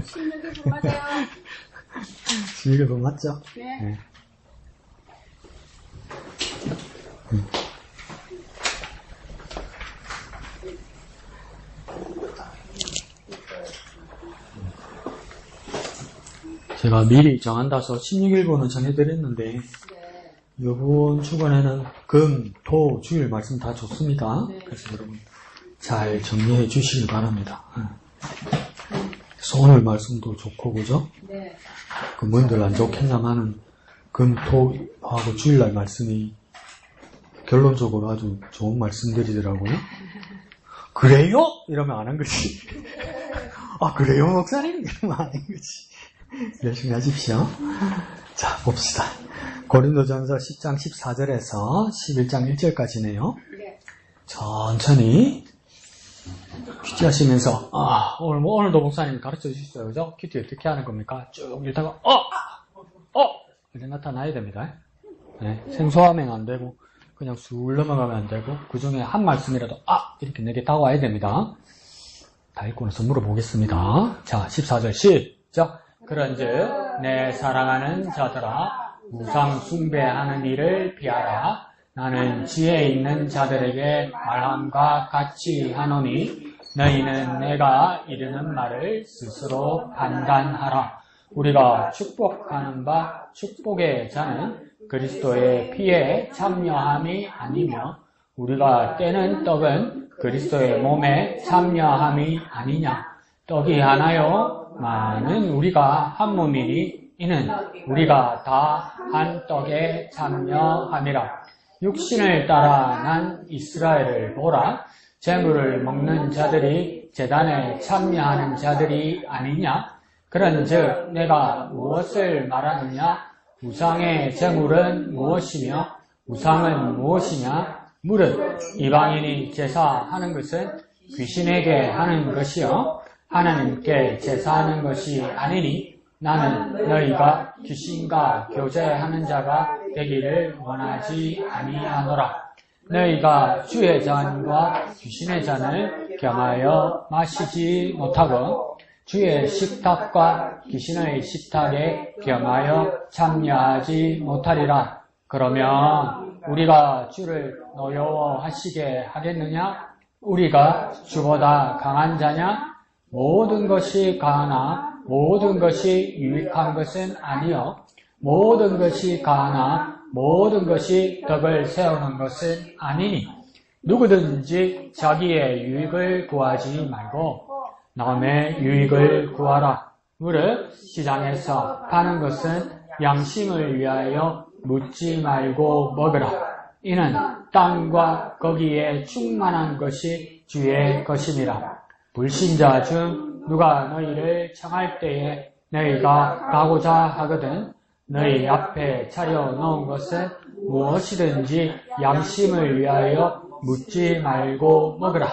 16일분 맞아요. 16일분 맞죠? 네. 네. 제가 미리 정한다서 16일분은 정해드렸는데 이번 주간에는 금, 토, 주일 말씀 다 좋습니다. 그래서 여러분 잘 정리해 주시길 바랍니다. 그래서 오늘 말씀도 좋고 그죠? 네. 그 뭔들 안 좋겠냐마는 금, 토하고 주일날 말씀이 결론적으로 아주 좋은 말씀들이더라고요. 그래요? 이러면 안 한 거지. 아 그래요 목사님? 이러면 안 한 거지. 열심히 하십시오. 자 봅시다. 고린도전서 10장 14절에서 11장 1절까지네요. 천천히 큐티 하시면서 오늘도 목사님 가르쳐 주셨어요. 그죠? 큐티 어떻게 하는 겁니까? 쭉 읽다가 이렇게 나타나야 됩니다. 네, 생소하면 안 되고 그냥 술 넘어가면 안 되고 그 중에 한 말씀이라도 이렇게 내게 다와야 됩니다. 다 읽고 나서 물어보겠습니다. 자 14절 시작. 그런즉 내 사랑하는 자들아 우상 숭배하는 일을 피하라. 나는 지혜 있는 자들에게 말함과 같이 하노니 너희는 내가 이르는 말을 스스로 판단하라. 우리가 축복하는 바 축복의 자는 그리스도의 피에 참여함이 아니며 우리가 떼는 떡은 그리스도의 몸에 참여함이 아니냐. 떡이 하나요? 많은 우리가 한 몸이니 이는 우리가 다 한 떡에 참여함이라. 육신을 따라 난 이스라엘을 보라. 제물을 먹는 자들이 제단에 참여하는 자들이 아니냐. 그런즉 내가 무엇을 말하느냐. 우상의 제물은 무엇이며 우상은 무엇이냐. 무릇 이방인이 제사하는 것은 귀신에게 하는 것이요 하나님께 제사하는 것이 아니니 나는 너희가 귀신과 교제하는 자가 되기를 원하지 아니하노라. 너희가 주의 잔과 귀신의 잔을 겸하여 마시지 못하고 주의 식탁과 귀신의 식탁에 겸하여 참여하지 못하리라. 그러면 우리가 주를 노여워하시게 하겠느냐? 우리가 주보다 강한 자냐? 모든 것이 가하나 모든 것이 유익한 것은 아니요 모든 것이 가하나 모든 것이 덕을 세우는 것은 아니니 누구든지 자기의 유익을 구하지 말고 남의 유익을 구하라. 무릇 시장에서 파는 것은 양심을 위하여 묻지 말고 먹으라. 이는 땅과 거기에 충만한 것이 주의 것임이라. 불신자 중 누가 너희를 청할 때에 너희가 가고자 하거든 너희 앞에 차려놓은 것은 무엇이든지 양심을 위하여 묻지 말고 먹으라.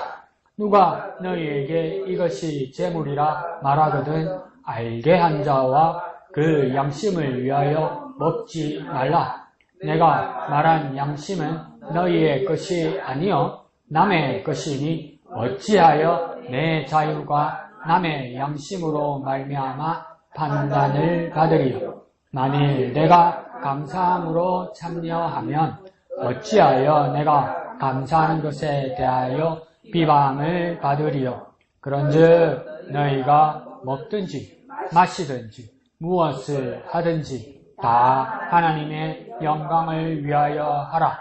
누가 너희에게 이것이 재물이라 말하거든 알게 한 자와 그 양심을 위하여 먹지 말라. 내가 말한 양심은 너희의 것이 아니요 남의 것이니 어찌하여 내 자유가 남의 양심으로 말미암아 판단을 받으리요. 만일 내가 감사함으로 참여하면 어찌하여 내가 감사하는 것에 대하여 비방을 받으리요. 그런즉 너희가 먹든지 마시든지 무엇을 하든지 다 하나님의 영광을 위하여 하라.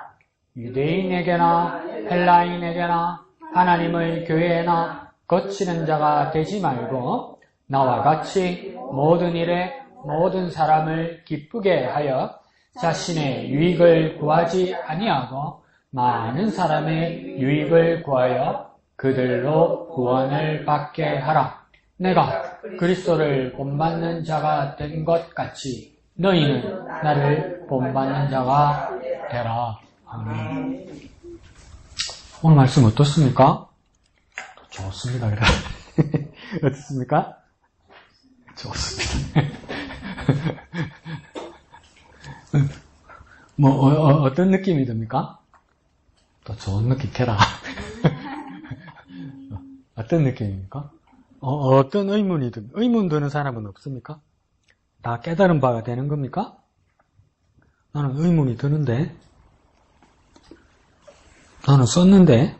유대인에게나 헬라인에게나 하나님의 교회나 거치는 자가 되지 말고 나와 같이 모든 일에 모든 사람을 기쁘게 하여 자신의 유익을 구하지 아니하고 많은 사람의 유익을 구하여 그들로 구원을 받게 하라. 내가 그리스도를 본받는 자가 된 것 같이 너희는 나를 본받는 자가 되라. 아멘. 오늘 말씀 어떻습니까? 좋습니다. 어떻습니까? 좋습니다. 어떤 느낌이 듭니까? 또 좋은 느낌 캐라. 어떤 느낌입니까? 어떤 의문이든, 의문 드는 사람은 없습니까? 다 깨달은 바가 되는 겁니까? 나는 의문이 드는데, 나는 썼는데,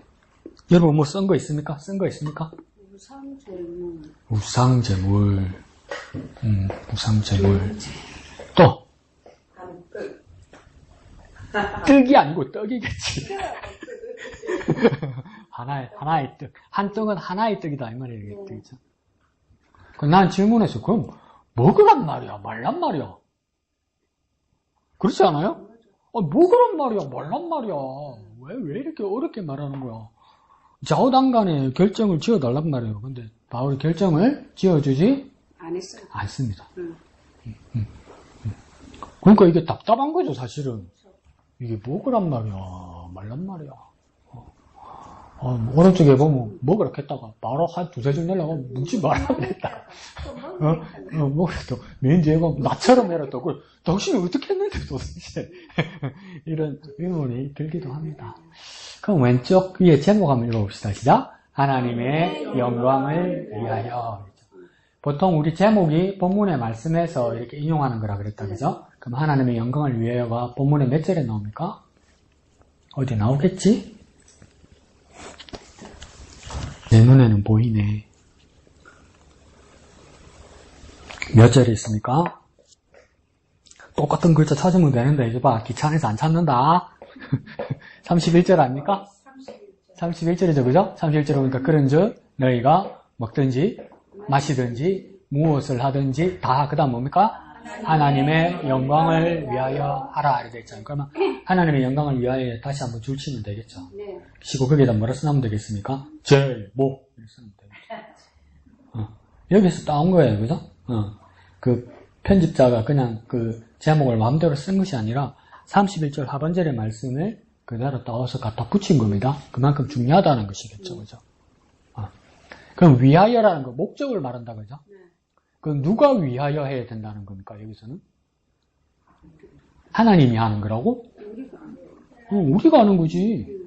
여러분 뭐 쓴 거 있습니까? 쓴 거 있습니까? 우상제물. 우상제물. 우상제물. 또, 떡이 아니고 떡이겠지. 하나의 떡. 한 떡은 하나의 떡이다. 이 말이에요. 떡이죠. 난 질문해서, 그럼, 먹으란 말이야? 말란 말이야? 그렇지 않아요? 먹으란 말이야? 말란 말이야? 왜 이렇게 어렵게 말하는 거야? 좌우당간에 결정을 지어달란 말이에요. 근데 바울이 결정을 지어주지 않습니다. 그러니까 이게 답답한 거죠, 사실은. 이게 먹으란 말이야? 말란 말이야? 오른쪽에 보면 먹으라 했다가 바로 한 두세 줄 내려고 묻지 말라 그랬다. 먹으라도 왠지 얘가 나처럼 해라 또. 당신이 어떻게 했는데 도대체. 이런 의문이 들기도 합니다. 그럼 왼쪽 위에 제목 한번 읽어봅시다. 시작. 하나님의 영광을 위하여. 보통 우리 제목이 본문의 말씀에서 이렇게 인용하는 거라 그랬다. 그죠? 그럼 하나님의 영광을 위하여가 본문의 몇 절에 나옵니까? 어디 나오겠지? 내 눈에는 보이네. 몇 절에 있습니까? 똑같은 글자 찾으면 되는데, 이제 봐. 귀찮아서 안 찾는다. 31절 아닙니까? 31절이죠, 그죠? 31절에 보니까 그런즉 너희가 먹든지 마시든지 무엇을 하든지 다 그다음 뭡니까? 하나님의 영광을 위하여 하라 이렇게 됐잖아요. 그러면 하나님의 영광을 위하여 다시 한번 줄치면 되겠죠. 네. 시고 거기에다 뭐라 써놓으면 되겠습니까? 제목 이렇게 써놓으면 되겠죠. 여기서 따온 거예요, 그죠? 그 편집자가 그냥 그 제목을 마음대로 쓴 것이 아니라 31절 하반절의 말씀을 그대로 따와서 갖다 붙인 겁니다. 그만큼 중요하다는 것이겠죠, 그죠? 그럼 위하여라는 거 목적을 말한다, 그죠? 그럼 누가 위하여 해야 된다는 겁니까, 여기서는? 하나님이 하는 거라고? 우리가 하는 거지.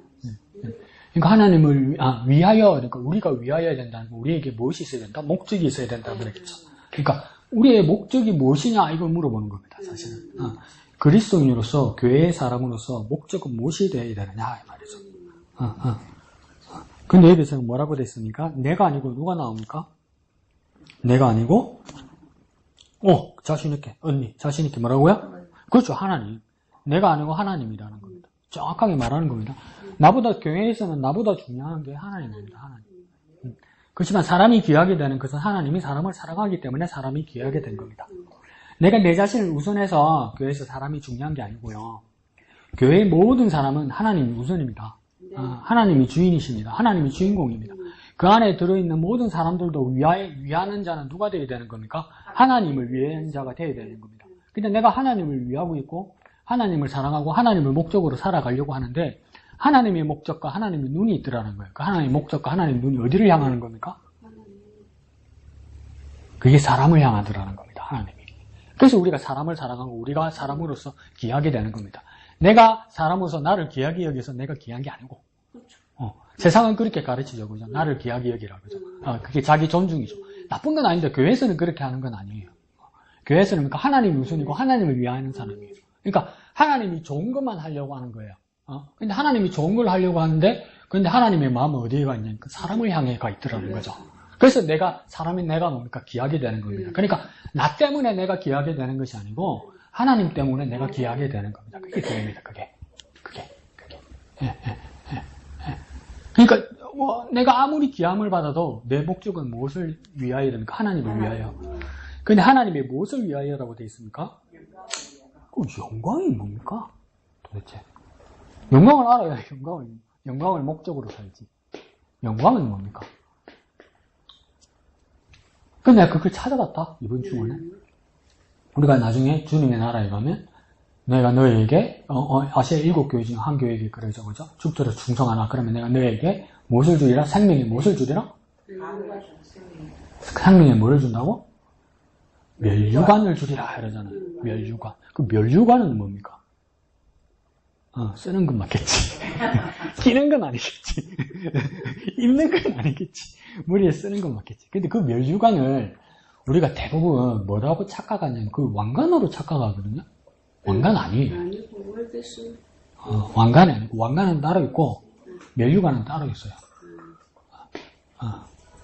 그러니까 하나님을 위하여, 그러니까 우리가 위하여야 된다는 거, 우리에게 무엇이 있어야 된다? 목적이 있어야 된다고 그랬겠죠. 그러니까 우리의 목적이 무엇이냐 이걸 물어보는 겁니다, 사실은. 그리스도인으로서, 교회의 사람으로서 목적은 무엇이 되어야 되느냐 이 말이죠. 근데 여기서는 뭐라고 됐습니까? 내가 아니고 누가 나옵니까? 내가 아니고, 자신있게, 언니, 자신있게 뭐라고요? 그렇죠, 하나님. 내가 아니고 하나님이라는 겁니다. 정확하게 말하는 겁니다. 나보다, 교회에서는 나보다 중요한 게 하나님입니다, 하나님. 그렇지만 사람이 귀하게 되는 것은 하나님이 사람을 사랑하기 때문에 사람이 귀하게 된 겁니다. 내가 내 자신을 우선해서 교회에서 사람이 중요한 게 아니고요. 교회의 모든 사람은 하나님이 우선입니다. 하나님이 주인이십니다. 하나님이 주인공입니다. 그 안에 들어있는 모든 사람들도 위하는 자는 누가 되어야 되는 겁니까? 하나님을 위하는 자가 되어야 되는 겁니다. 근데 내가 하나님을 위하고 있고 하나님을 사랑하고 하나님을 목적으로 살아가려고 하는데 하나님의 목적과 하나님의 눈이 있더라는 거예요. 그 하나님의 목적과 하나님의 눈이 어디를 향하는 겁니까? 그게 사람을 향하더라는 겁니다. 하나님이. 그래서 우리가 사람을 사랑하고 우리가 사람으로서 귀하게 되는 겁니다. 내가 사람으로서 나를 귀하게 여기서 내가 귀한 게 아니고 세상은 그렇게 가르치죠. 그죠? 나를 귀하게 여기라. 그죠? 그게 자기 존중이죠. 나쁜 건 아닌데 교회에서는 그렇게 하는 건 아니에요. 교회에서는 그러니까 하나님이 우선이고 하나님을 위하는 사람이에요. 그러니까 하나님이 좋은 것만 하려고 하는 거예요. 근데 하나님이 좋은 걸 하려고 하는데 근데 하나님의 마음은 어디에 가 있냐면 그 사람을 향해 가 있더라는 거죠. 그래서 사람이 내가 뭡니까? 귀하게 되는 겁니다. 그러니까 나 때문에 내가 귀하게 되는 것이 아니고 하나님 때문에 내가 귀하게 되는 겁니다. 그게 교회입니다. 그게. 그러니까 내가 아무리 귀함을 받아도 내 목적은 무엇을 위하여 됩니까? 하나님을 위하여. 근데 하나님의 무엇을 위하여라고 되어 있습니까? 영광이 뭡니까? 도대체. 영광을 알아야 영광을 목적으로 살지. 영광은 뭡니까? 근데 내가 그걸 찾아봤다, 이번 주말에. 우리가 나중에 주님의 나라에 가면 내가 너에게 아시아 7교회 중 한 교회에게 그러죠, 그죠? 죽도록 충성하라. 그러면 내가 너에게 무엇을 주리라? 생명의 무엇을 주리라? 생명의 뭐를 준다고? 멸류관을 주리라 이러잖아요. 멸류관. 그 멸류관은 뭡니까? 쓰는 건 맞겠지. 끼는 건 아니겠지. 입는 건 아니겠지. 머리에 쓰는 건 맞겠지. 근데 그 멸류관을 우리가 대부분 뭐라고 착각하냐면 그 왕관으로 착각하거든요. 왕관 아니에요. 아니고 월계수. 왕관이 아니고 왕관은 따로 있고 멸류관은 따로 있어요.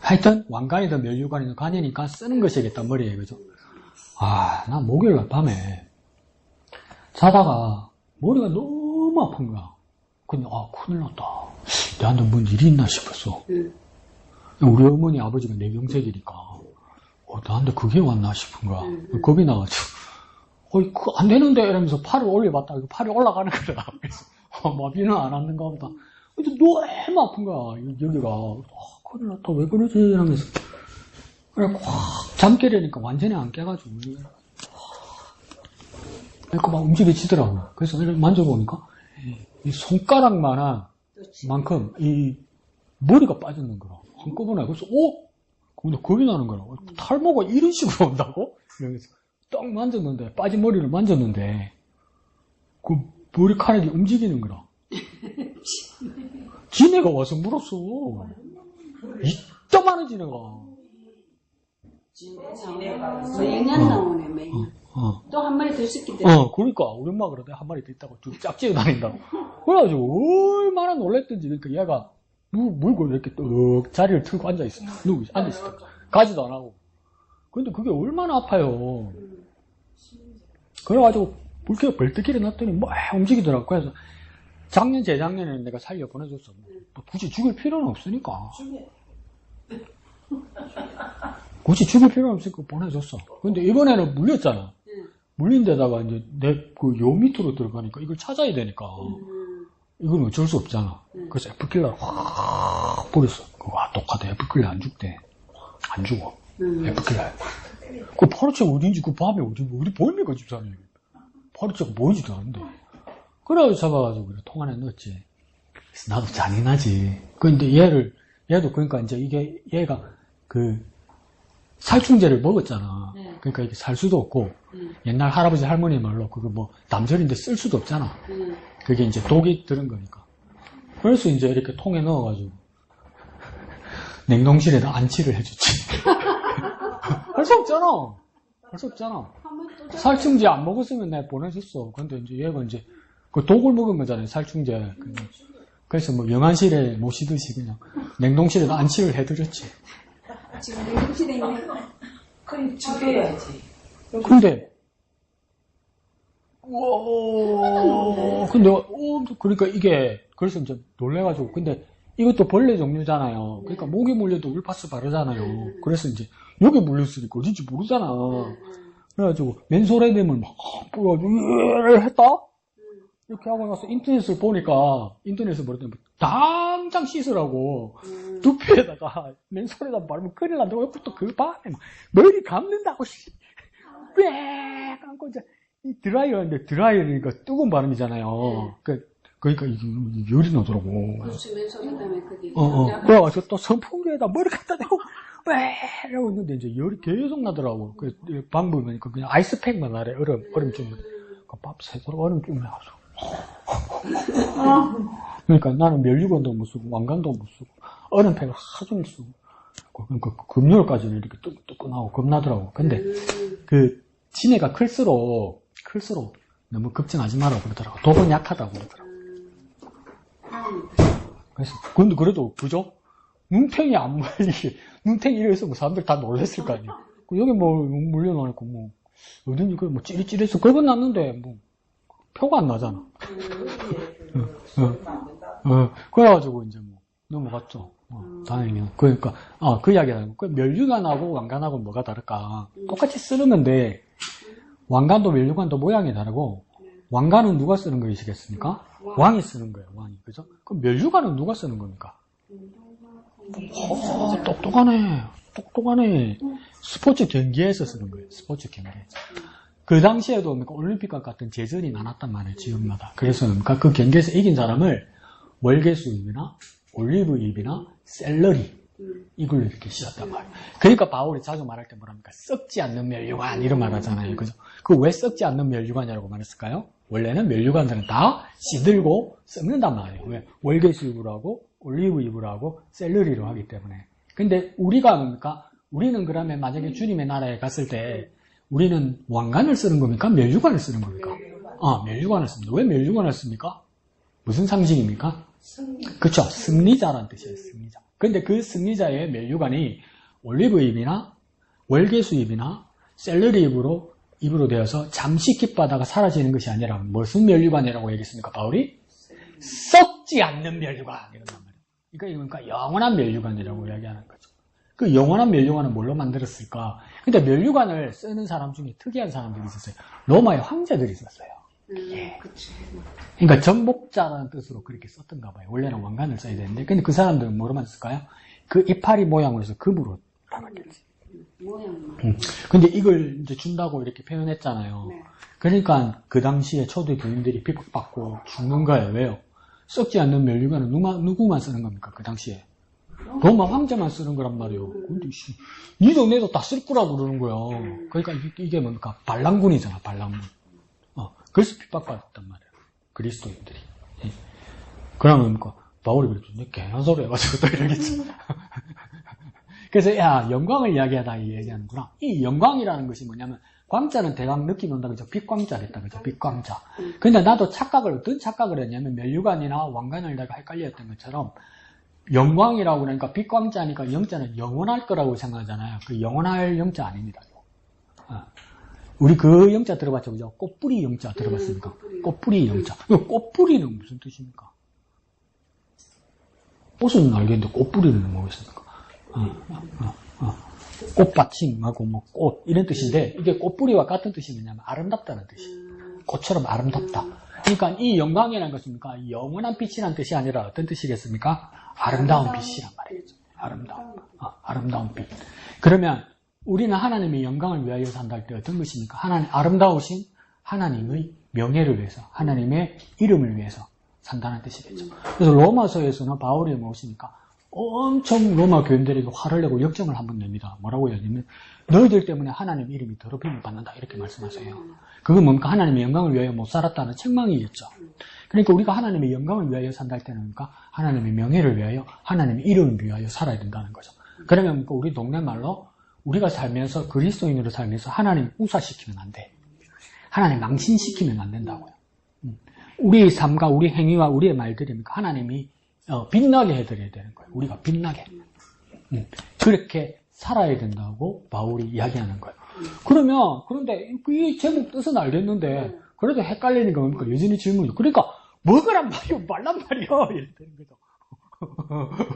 하여튼 왕관이든 멸류관이든 관이니까 쓰는 것이겠다 머리에. 그죠? 난 목요일날 밤에 자다가 머리가 너무 아픈 거야. 근데 큰일 났다. 내한테 뭔 일이 있나 싶었어. 우리 어머니 아버지가 내경색이니까 나한테 그게 왔나 싶은 거야. 겁이 나가지고 안 되는데 이러면서 팔을 올려봤다. 팔이 올라가는 거야. 그래서 마비는 안 왔는가 보다. 근데 너무 아픈 거야. 여기가 큰일 났다. 왜 그러지? 이러면서 그래 확 잠 깨려니까 완전히 안 깨가지고 그러니까 막 움직여지더라고. 그래서 만져보니까 이 손가락만한 만큼 이 머리가 빠졌는 거라. 한꺼번에. 그래서 근데 겁이 나는 거라. 탈모가 이런 식으로 온다고? 이러면서 딱 만졌는데, 빠진 머리를 만졌는데 그 머리카락이 움직이는 거라. 지네가 와서 물었어. 이따만한 지네가. 매년 나오네, 매년. 또 한 마리 더 시키대. 그러니까 우리 엄마가 그러대. 한 마리 더 있다고 쭉 짝지어 다닌다고. 그래가지고 얼마나 놀랬던지. 그러니까 얘가 물고 이렇게 뚝 자리를 틀고 앉아있어. 누구 앉아있어. 가지도 안 하고. 근데 그게 얼마나 아파요. 그래가지고 물개가 벌떡 일어났더니 막 움직이더라고. 그래서 작년 재작년에는 내가 살려 보내줬어. 굳이 죽일 필요는 없으니까. 굳이 죽일 필요는 없으니까 보내줬어. 근데 이번에는 물렸잖아. 물린 데다가 이제 요 밑으로 들어가니까 이걸 찾아야 되니까. 이건 어쩔 수 없잖아. 그래서 에프킬러를 확 뿌렸어. 똑같아. 에프킬러 안 죽대. 안 죽어. 에프킬러. 그 파르치가 어딘지 그 밤에 어디 보입니까 집사님? 파르치가 보이지도 않는데. 그래가지고 잡아가지고 그래, 통 안에 넣었지. 그래서 나도 잔인하지. 근데 얘도 그러니까 이제 얘가 그 살충제를 먹었잖아. 그러니까 이게 살 수도 없고 옛날 할아버지 할머니 말로 그거 뭐 남절인데 쓸 수도 없잖아. 그게 이제 독이 들은 거니까. 그래서 이제 이렇게 통에 넣어가지고 냉동실에다 안치를 해줬지. 할 수 없잖아. 할 수 없잖아. 살충제 안 먹었으면 내가 보내줬어. 근데 이제 얘가 이제 그 독을 먹은 거잖아요. 살충제. 그래서 뭐 영안실에 모시듯이 그냥 냉동실에다 안치를 해드렸지. 지금 냉동실에 있는 그럼 죽여야지. 근데 그러니까 이게 그래서 이제 놀래가지고 근데 이것도 벌레 종류잖아요. 그러니까 목에 물려도 울파스 바르잖아요. 그래서 이제 여기 물렸으니까 어딘지 모르잖아. 그래가지고 맨솔에 뱀을 막 뿌려가지고 했다. 이렇게 하고 나서 인터넷을 보니까 인터넷에서 뭐랬더니 당장 씻으라고 두피에다가 맨솔에다 바르면 큰일 난다고. 옆부터 그 밤에 머리 감는다고 왜 감고 이제 이 드라이어인데 드라이어니까 뜨거운 바람이잖아요. 그러니까 이게 열이 나더라고. 그렇지, 맨손에다면 그게. 그래가지고 또 선풍기에다 머리 갖다 대고 왜 이러고 있는데 이제 열이 계속 나더라고. 그 방법은 그냥 아이스팩만 아래 얼음 좀 밥 새도록 얼음 좀 해가지고. 그러니까 나는 멸류관도 못 쓰고 왕관도 못 쓰고 얼음팩을 하중을 쓰고 그러니까 금요일까지는 이렇게 뜨끈뜨끈하고 겁나더라고. 근데 그 지네가 클수록 너무 걱정하지 마라고 그러더라고. 독은 약하다고 그러더라고. 그래서 근데 그래도 그죠? 눈탱이 안 물리게 눈탱이 이래서 뭐 사람들 다 놀랬을 거 아니야. 여기 뭐 물려놓고 뭐 어딘지 뭐 찌릿찌릿해서 겁은 났는데 뭐 표가 안 나잖아. 그래가지고 이제 뭐 넘어갔죠. 다행히. 그러니까 그 이야기는 그 멸류관하고 왕관하고 뭐가 다를까? 똑같이 쓰는 데 왕관도 멸류관도 모양이 다르고 왕관은 누가 쓰는 것이겠습니까? 왕이 쓰는 거예요. 왕이. 그죠? 그럼 멸류관은 누가 쓰는 겁니까? 똑똑하네. 스포츠 경기에서 쓰는 거예요. 스포츠 경기에서. 그 당시에도 그러니까 올림픽과 같은 제전이 많았단 말이에요. 지역마다. 그래서 그러니까 그 경기에서 이긴 사람을 월계수잎이나 올리브잎이나 샐러리 이걸로 이렇게 씌웠단 말이에요. 그러니까 바울이 자주 말할 때 뭐랍니까? 썩지 않는 멸류관 이런 말 하잖아요. 그죠? 그 왜 썩지 않는 멸류관이라고 말했을까요? 원래는 면류관들은 다 씻들고 썩는단 말이에요. 왜? 월계수잎으로 하고 올리브잎으로 하고 샐러리로 하기 때문에. 근데 우리가 뭡니까? 우리는 그러면 만약에 주님의 나라에 갔을 때 우리는 왕관을 쓰는 겁니까? 면류관을 쓰는 겁니까? 면류관을 씁니다. 왜 면류관을 씁니까? 무슨 상징입니까? 그렇죠. 승리자라는 뜻이에요. 승리자. 근데 그 승리자의 면류관이 올리브잎이나 월계수잎이나 샐러리잎으로 입으로 되어서 잠시 깊바다가 사라지는 것이 아니라 무슨 면류관이라고 얘기했습니까? 바울이 썩지 않는 면류관 이런단 말이에요. 그러니까 영원한 면류관이라고 이야기하는 거죠. 그 영원한 면류관은 뭘로 만들었을까? 근데 면류관을 쓰는 사람 중에 특이한 사람들이 있었어요. 로마의 황제들이 있었어요. 그치. 그러니까 정복자라는 뜻으로 그렇게 썼던가 봐요. 원래는 왕관을 써야 되는데, 근데 그 사람들은 뭐로만 쓸까요? 그 이파리 모양으로 해서 금으로 담았겠지. 모양만. 근데 이걸 이제 준다고 이렇게 표현했잖아요. 네. 그러니까 그 당시에 초대 교인들이 핍박받고 죽는 거예요. 왜요? 썩지 않는 면류관은 누구만 쓰는 겁니까? 그 당시에. 로마 황제만 쓰는 거란 말이에요. 근데 이 동네도 다 쓸 거라고 그러는 거예요. 그러니까 이게 뭡니까? 반란군이잖아, 반란군. 그래서 핍박받았단 말이에요. 그리스도인들이. 예. 그러면 뭡니까? 바울이 그랬죠. 내 개나 소리 해가지고 또 이러겠지. 그래서 영광을 이야기하다 얘기하는구나. 이 영광이라는 것이 뭐냐면 광자는 대강 느낌 온다 그죠? 빛광자랬다 그죠? 빛광자. 근데 나도 어떤 착각을 했냐면 면류관이나 왕관을 내가 헷갈렸던 것처럼 영광이라고 그러니까 빛광자니까 영자는 영원할 거라고 생각하잖아요. 그 영원할 영자 아닙니다. 우리 그 영자 들어봤죠? 그죠? 꽃뿌리 영자 들어봤습니까? 꽃뿌리 영자. 꽃뿌리는 무슨 뜻입니까? 꽃은 알겠는데 꽃뿌리는 뭐겠습니까? 꽃받침하고 뭐 꽃 이런 뜻인데 이게 꽃뿌리와 같은 뜻이 뭐냐면 아름답다는 뜻이에요. 꽃처럼 아름답다. 그러니까 이 영광이라는 것입니까? 영원한 빛이라는 뜻이 아니라 어떤 뜻이겠습니까? 아름다운 빛이란 말이죠. 아름다운 빛. 그러면 우리는 하나님의 영광을 위하여 산다 할 때 어떤 것입니까? 아름다우신 하나님의 명예를 위해서, 하나님의 이름을 위해서 산다는 뜻이겠죠. 그래서 로마서에서는 바울이 무엇입니까? 엄청 로마 교인들에게 화를 내고 역정을 한번 냅니다. 뭐라고 하냐면 너희들 때문에 하나님 이름이 더럽힘을 받는다 이렇게 말씀하세요. 그건 뭡니까? 하나님의 영광을 위하여 못 살았다는 책망이겠죠. 그러니까 우리가 하나님의 영광을 위하여 산다 할 때는 뭡니까? 하나님의 명예를 위하여 하나님의 이름을 위하여 살아야 된다는 거죠. 그러면 우리 동네 말로 우리가 살면서 그리스도인으로 살면서 하나님 우사시키면 안 돼. 하나님 망신시키면 안 된다고요. 우리의 삶과 우리 행위와 우리의 말들이 하나님이 빛나게 해드려야 되는 거예요. 우리가 빛나게. 그렇게 살아야 된다고 바울이 이야기하는 거예요. 그런데 이 제목 뜻은 알겠는데 그래도 헷갈리니까 뭡니까? 여전히 질문이죠. 그러니까 먹으란 말이요 말란 말이요 이렇게 되는 거죠.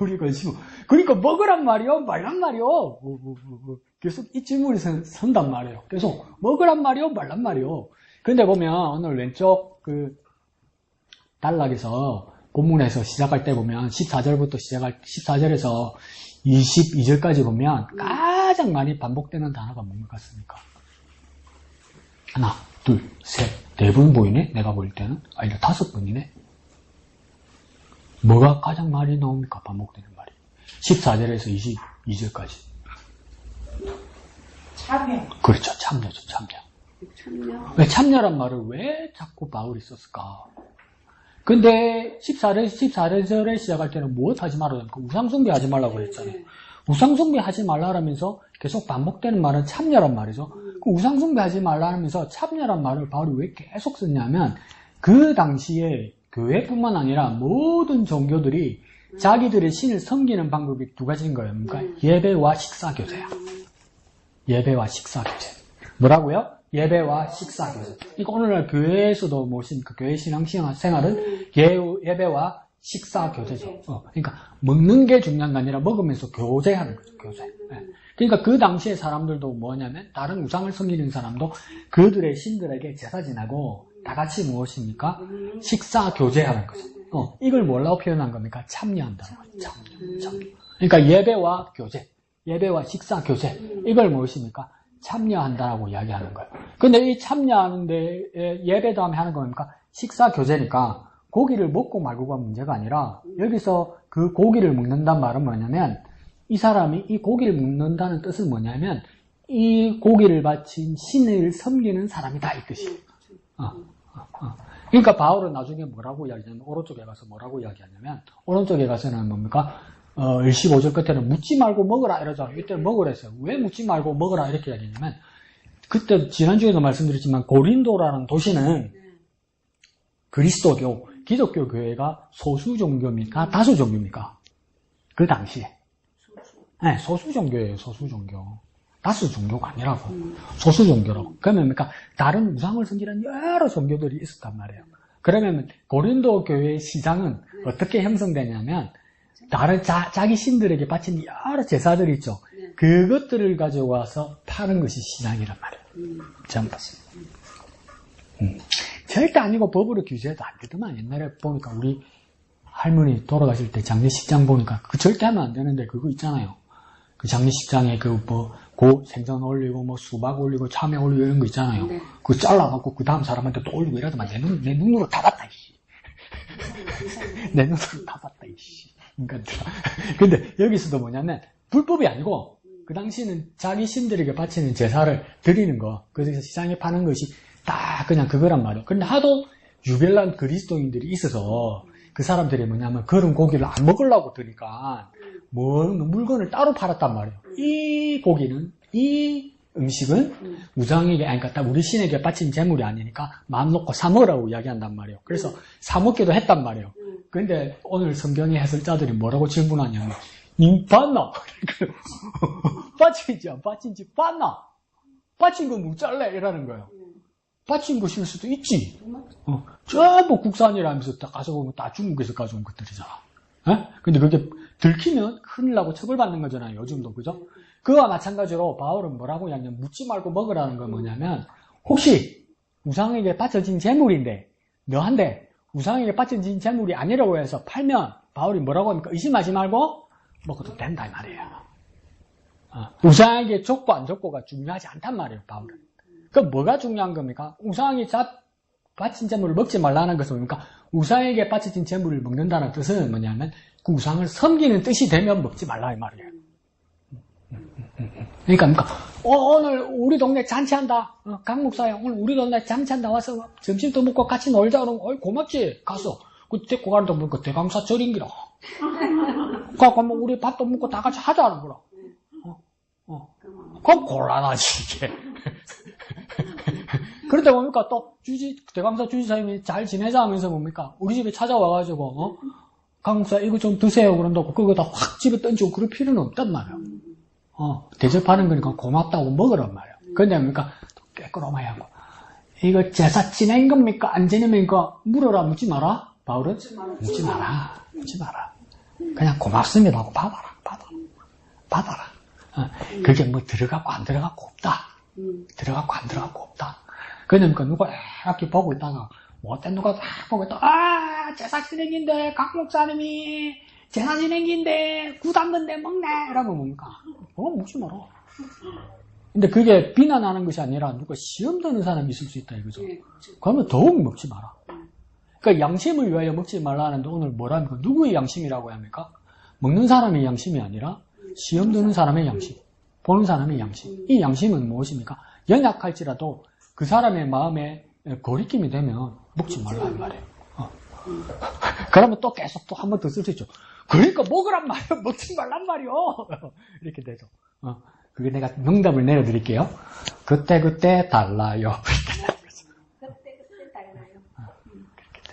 우리 관심은 그러니까 먹으란 말이요 말란 말이요 계속 이 질문이 선단 말이에요. 계속 먹으란 말이요 말란 말이요. 근데 보면 오늘 왼쪽 그 단락에서 본문에서 시작할 때 보면 14절부터 14절에서 22절까지 보면 가장 많이 반복되는 단어가 뭔 것 같습니까? 하나, 둘, 셋, 네 번 보이네? 내가 볼 때는 아니 5번이네. 뭐가 가장 많이 나옵니까? 반복되는 말이 14절에서 22절까지 참여. 그렇죠. 참여죠. 참여. 왜 참여란 말을 왜 자꾸 바울이 썼을까? 근데 14절에 시작할 때는 무엇 하지 말라고 했습니까? 우상숭배 하지 말라고 그랬잖아요. 우상숭배 하지 말라면서 계속 반복되는 말은 참여란 말이죠. 그 우상숭배 하지 말라면서 참여란 말을 바울이 왜 계속 썼냐면 그 당시에 교회뿐만 아니라 모든 종교들이 자기들의 신을 섬기는 방법이 두 가지인 거예요. 그러니까 예배와 식사교제야. 예배와 식사교제. 뭐라고요? 예배와 식사교제. 그러니까 오늘날 교회에서도 무엇입니까? 교회 신앙생활은 예배와 식사교제죠. 그러니까 먹는 게 중요한 게 아니라 먹으면서 교제하는 거죠. 교제. 그러니까 그 당시에 사람들도 뭐냐면 다른 우상을 섬기는 사람도 그들의 신들에게 제사 지내고 다 같이 무엇입니까? 식사교제하는 거죠. 이걸 뭐라고 표현한 겁니까? 참여한다는 거죠. 참여. 그러니까 예배와 교제, 예배와 식사교제 이걸 무엇입니까? 참여한다라고 이야기하는 거예요. 근데 이 참여하는데 예배 다음에 하는 겁니까? 식사교제니까 고기를 먹고 말고가 문제가 아니라 여기서 그 고기를 먹는다는 말은 뭐냐면 이 사람이 이 고기를 먹는다는 뜻은 뭐냐면 이 고기를 바친 신을 섬기는 사람이다 이 뜻이에요. 그러니까 바울은 나중에 뭐라고 이야기하냐면, 오른쪽에 가서 뭐라고 이야기하냐면, 오른쪽에 가서는 뭡니까? 15절 끝에는 묻지 말고 먹으라 이러잖아요. 이때는 먹으라 했어요. 왜 묻지 말고 먹으라 이렇게 이야기하냐면, 그때 지난주에도 말씀드렸지만 고린도라는 도시는 그리스도교, 기독교 교회가 소수 종교입니까? 다수 종교입니까? 그 당시에. 네, 소수 종교예요. 소수 종교. 다수 종교가 아니라고. 소수 종교라고. 그러면 뭡니까? 다른 우상을 섬기는 여러 종교들이 있었단 말이에요. 그러면 고린도 교회의 시장은 어떻게 형성되냐면 다른 자기 신들에게 바친 여러 제사들이 있죠. 그것들을 가져와서 파는 것이 시장이란 말이에요. 전부. 절대 아니고 법으로 규제해도 안 되더만. 옛날에 보니까 우리 할머니 돌아가실 때 장례식장 보니까 그 절대 하면 안 되는데 그거 있잖아요. 그 장례식장에 고 생선 올리고 수박 올리고 참외 올리고 이런 거 있잖아요. 네. 그거 잘라갖고 그 다음 사람한테 또 올리고 이러더만 내 눈으로 다 봤다 이씨. 내 눈으로 다 봤다 이씨. 그러니까 근데 여기서도 뭐냐면 불법이 아니고 그 당시는 자기 신들에게 바치는 제사를 드리는 거, 그래서 시장에 파는 것이 다 그냥 그거란 말이에요. 근데 하도 유별난 그리스도인들이 있어서 그 사람들이 뭐냐면 그런 고기를 안 먹으려고 드니까 물건을 따로 팔았단 말이에요. 이 고기는, 이 음식은 우상에게, 아니, 그러니까 우리 신에게 바친 재물이 아니니까 마음 놓고 사먹으라고 이야기한단 말이에요. 그래서 사먹기도 했단 말이에요. 근데 오늘 성경의 해설자들이 뭐라고 질문하냐면, 님 봤나? 바친지 안 바친지 봤나? 바친 거 묵잘래? 이라는 거예요. 바친 것일 수도 있지. 전부 국산이라면서 딱 가서 보면 다 중국에서 가져온 것들이잖아. 근데 그게 들키면 큰일 나고 처벌받는 거잖아요. 요즘도, 그죠? 그와 마찬가지로 바울은 뭐라고 하냐면 묻지 말고 먹으라는 건 뭐냐면 혹시 우상에게 바쳐진 재물인데 너한테 우상에게 바쳐진 재물이 아니라고 해서 팔면 바울이 뭐라고 합니까? 의심하지 말고 먹어도 된다 이 말이에요. 우상에게 줬고 안 줬고가 중요하지 않단 말이에요. 바울은. 그럼 뭐가 중요한 겁니까? 우상에게 바친 재물을 먹지 말라는 것은 뭡니까? 우상에게 바쳐진 재물을 먹는다는 뜻은 뭐냐면 그 우상을 섬기는 뜻이 되면 먹지 말라 이 말이에요. 그러니까 오늘 우리 동네 잔치한다. 강 목사야 오늘 우리 동네 잔치한다. 와서 점심도 먹고 같이 놀자. 그러면 고맙지. 가서 그 데리고 가는데 보니까 대강사 절인기라. 그럼 우리 밥도 먹고 다 같이 하자는 거라. 그럼 곤란하지 이게. 그러다 보니까 또 대강사 주지사님이 잘 지내자 하면서 뭡니까? 우리 집에 찾아와가지고 강 목사 이거 좀 드세요 그런다고 그거 다 확 집에 던지고 그럴 필요는 없단 말이야. 대접하는 거니까 고맙다고 먹으란 말이야. 근데 뭡니까? 깨끗하게 하고 이거 제사 지낸 겁니까? 안 지내니까 물어라 묻지 마라. 바울은 묻지 마라. 그냥 고맙습니다 하고 받아라. 그게 뭐 들어가고 안 들어가고 없다. 들어가고 안 들어가고 없다. 그러니까 누가 이렇게 보고 있다가 못된 누가 딱 보고 있다가 제사 진행인데 강 목사님이 제사 진행인데 굿안건데 먹네 이러면 뭡니까? 먹지 마라. 근데 그게 비난하는 것이 아니라 누가 시험 드는 사람이 있을 수 있다 이거죠. 그러면 더욱 먹지 마라. 그러니까 양심을 위하여 먹지 말라 하는데 오늘 뭐랍니까? 누구의 양심이라고 합니까? 먹는 사람의 양심이 아니라 시험 드는 사람의 양심, 보는 사람의 양심. 이 양심은 무엇입니까? 연약할지라도 그 사람의 마음에 거리낌이 되면 먹지 말라 이 말이에요. 그러면 또 계속 또 한 번 더 쓸 수 있죠. 그러니까 먹으란 말이요. 먹지 말란 말이요. 이렇게 되죠. 그게 내가 명답을 내려드릴게요. 그때 달라요. 그때 달라요.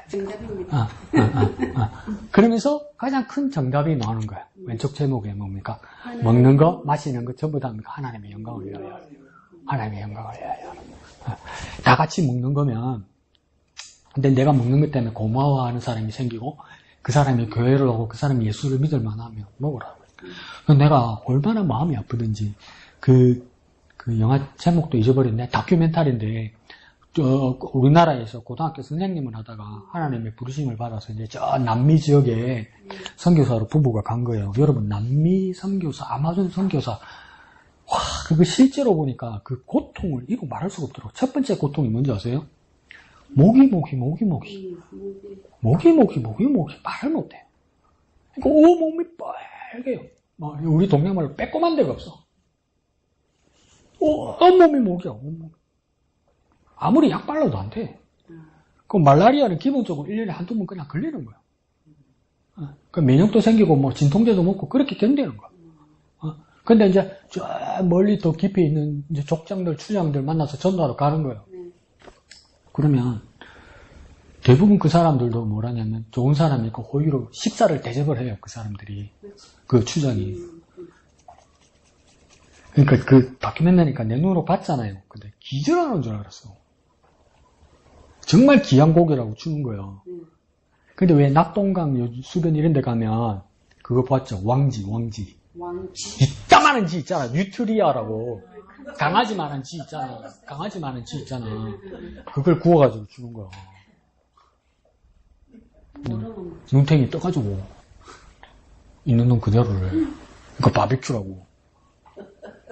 정답입니다. 그러면서 가장 큰 정답이 나오는 거예요. 왼쪽 제목에 뭡니까? 먹는 거, 마시는 거 전부 다 하나님의 영광을 위하여. 하나님의 영광을 위하여. 다 같이 먹는 거면 근데 내가 먹는 것 때문에 고마워하는 사람이 생기고 그 사람이 교회를 오고 그 사람이 예수를 믿을 만하면 먹으라. 내가 얼마나 마음이 아프든지 그 영화 제목도 잊어버렸네. 다큐멘터리인데 우리나라에서 고등학교 선생님을 하다가 하나님의 부르심을 받아서 이제 저 남미 지역에 선교사로 부부가 간 거예요. 여러분 남미 선교사, 아마존 선교사 와 그거 실제로 보니까 그 고통을 이거 말할 수가 없더라고요. 첫 번째 고통이 뭔지 아세요? 모기 말을 못해. 그러니까 온몸이 빨개요. 우리 동네 말로 빼꼼한 데가 없어. 온몸이 모기야. 온몸. 아무리 약 발라도 안 돼. 그 말라리아는 기본적으로 1년에 한두 번 그냥 걸리는 거야. 그 면역도 생기고 뭐 진통제도 먹고 그렇게 견디는 거야. 근데 이제 저 멀리 더 깊이 있는 이제 족장들, 추장들 만나서 전도하러 가는 거예요. 그러면 대부분 그 사람들도 뭐라냐면 좋은 사람이고 호의로 식사를 대접을 해요. 그 사람들이. 그 추장이. 그러니까 그 다큐멘터리니까 내 눈으로 봤잖아요. 근데 기절하는 줄 알았어. 정말 귀한 고기라고 주는 거예요. 근데 왜 낙동강 수변 이런 데 가면 그거 봤죠? 왕지. 이따만한 지 있잖아. 뉴트리아라고. 강아지 많은 지 있잖아. 그걸 구워가지고 주는 거야. 눈탱이 떠가지고 있는 놈 그대로를. 그러니까 바비큐라고.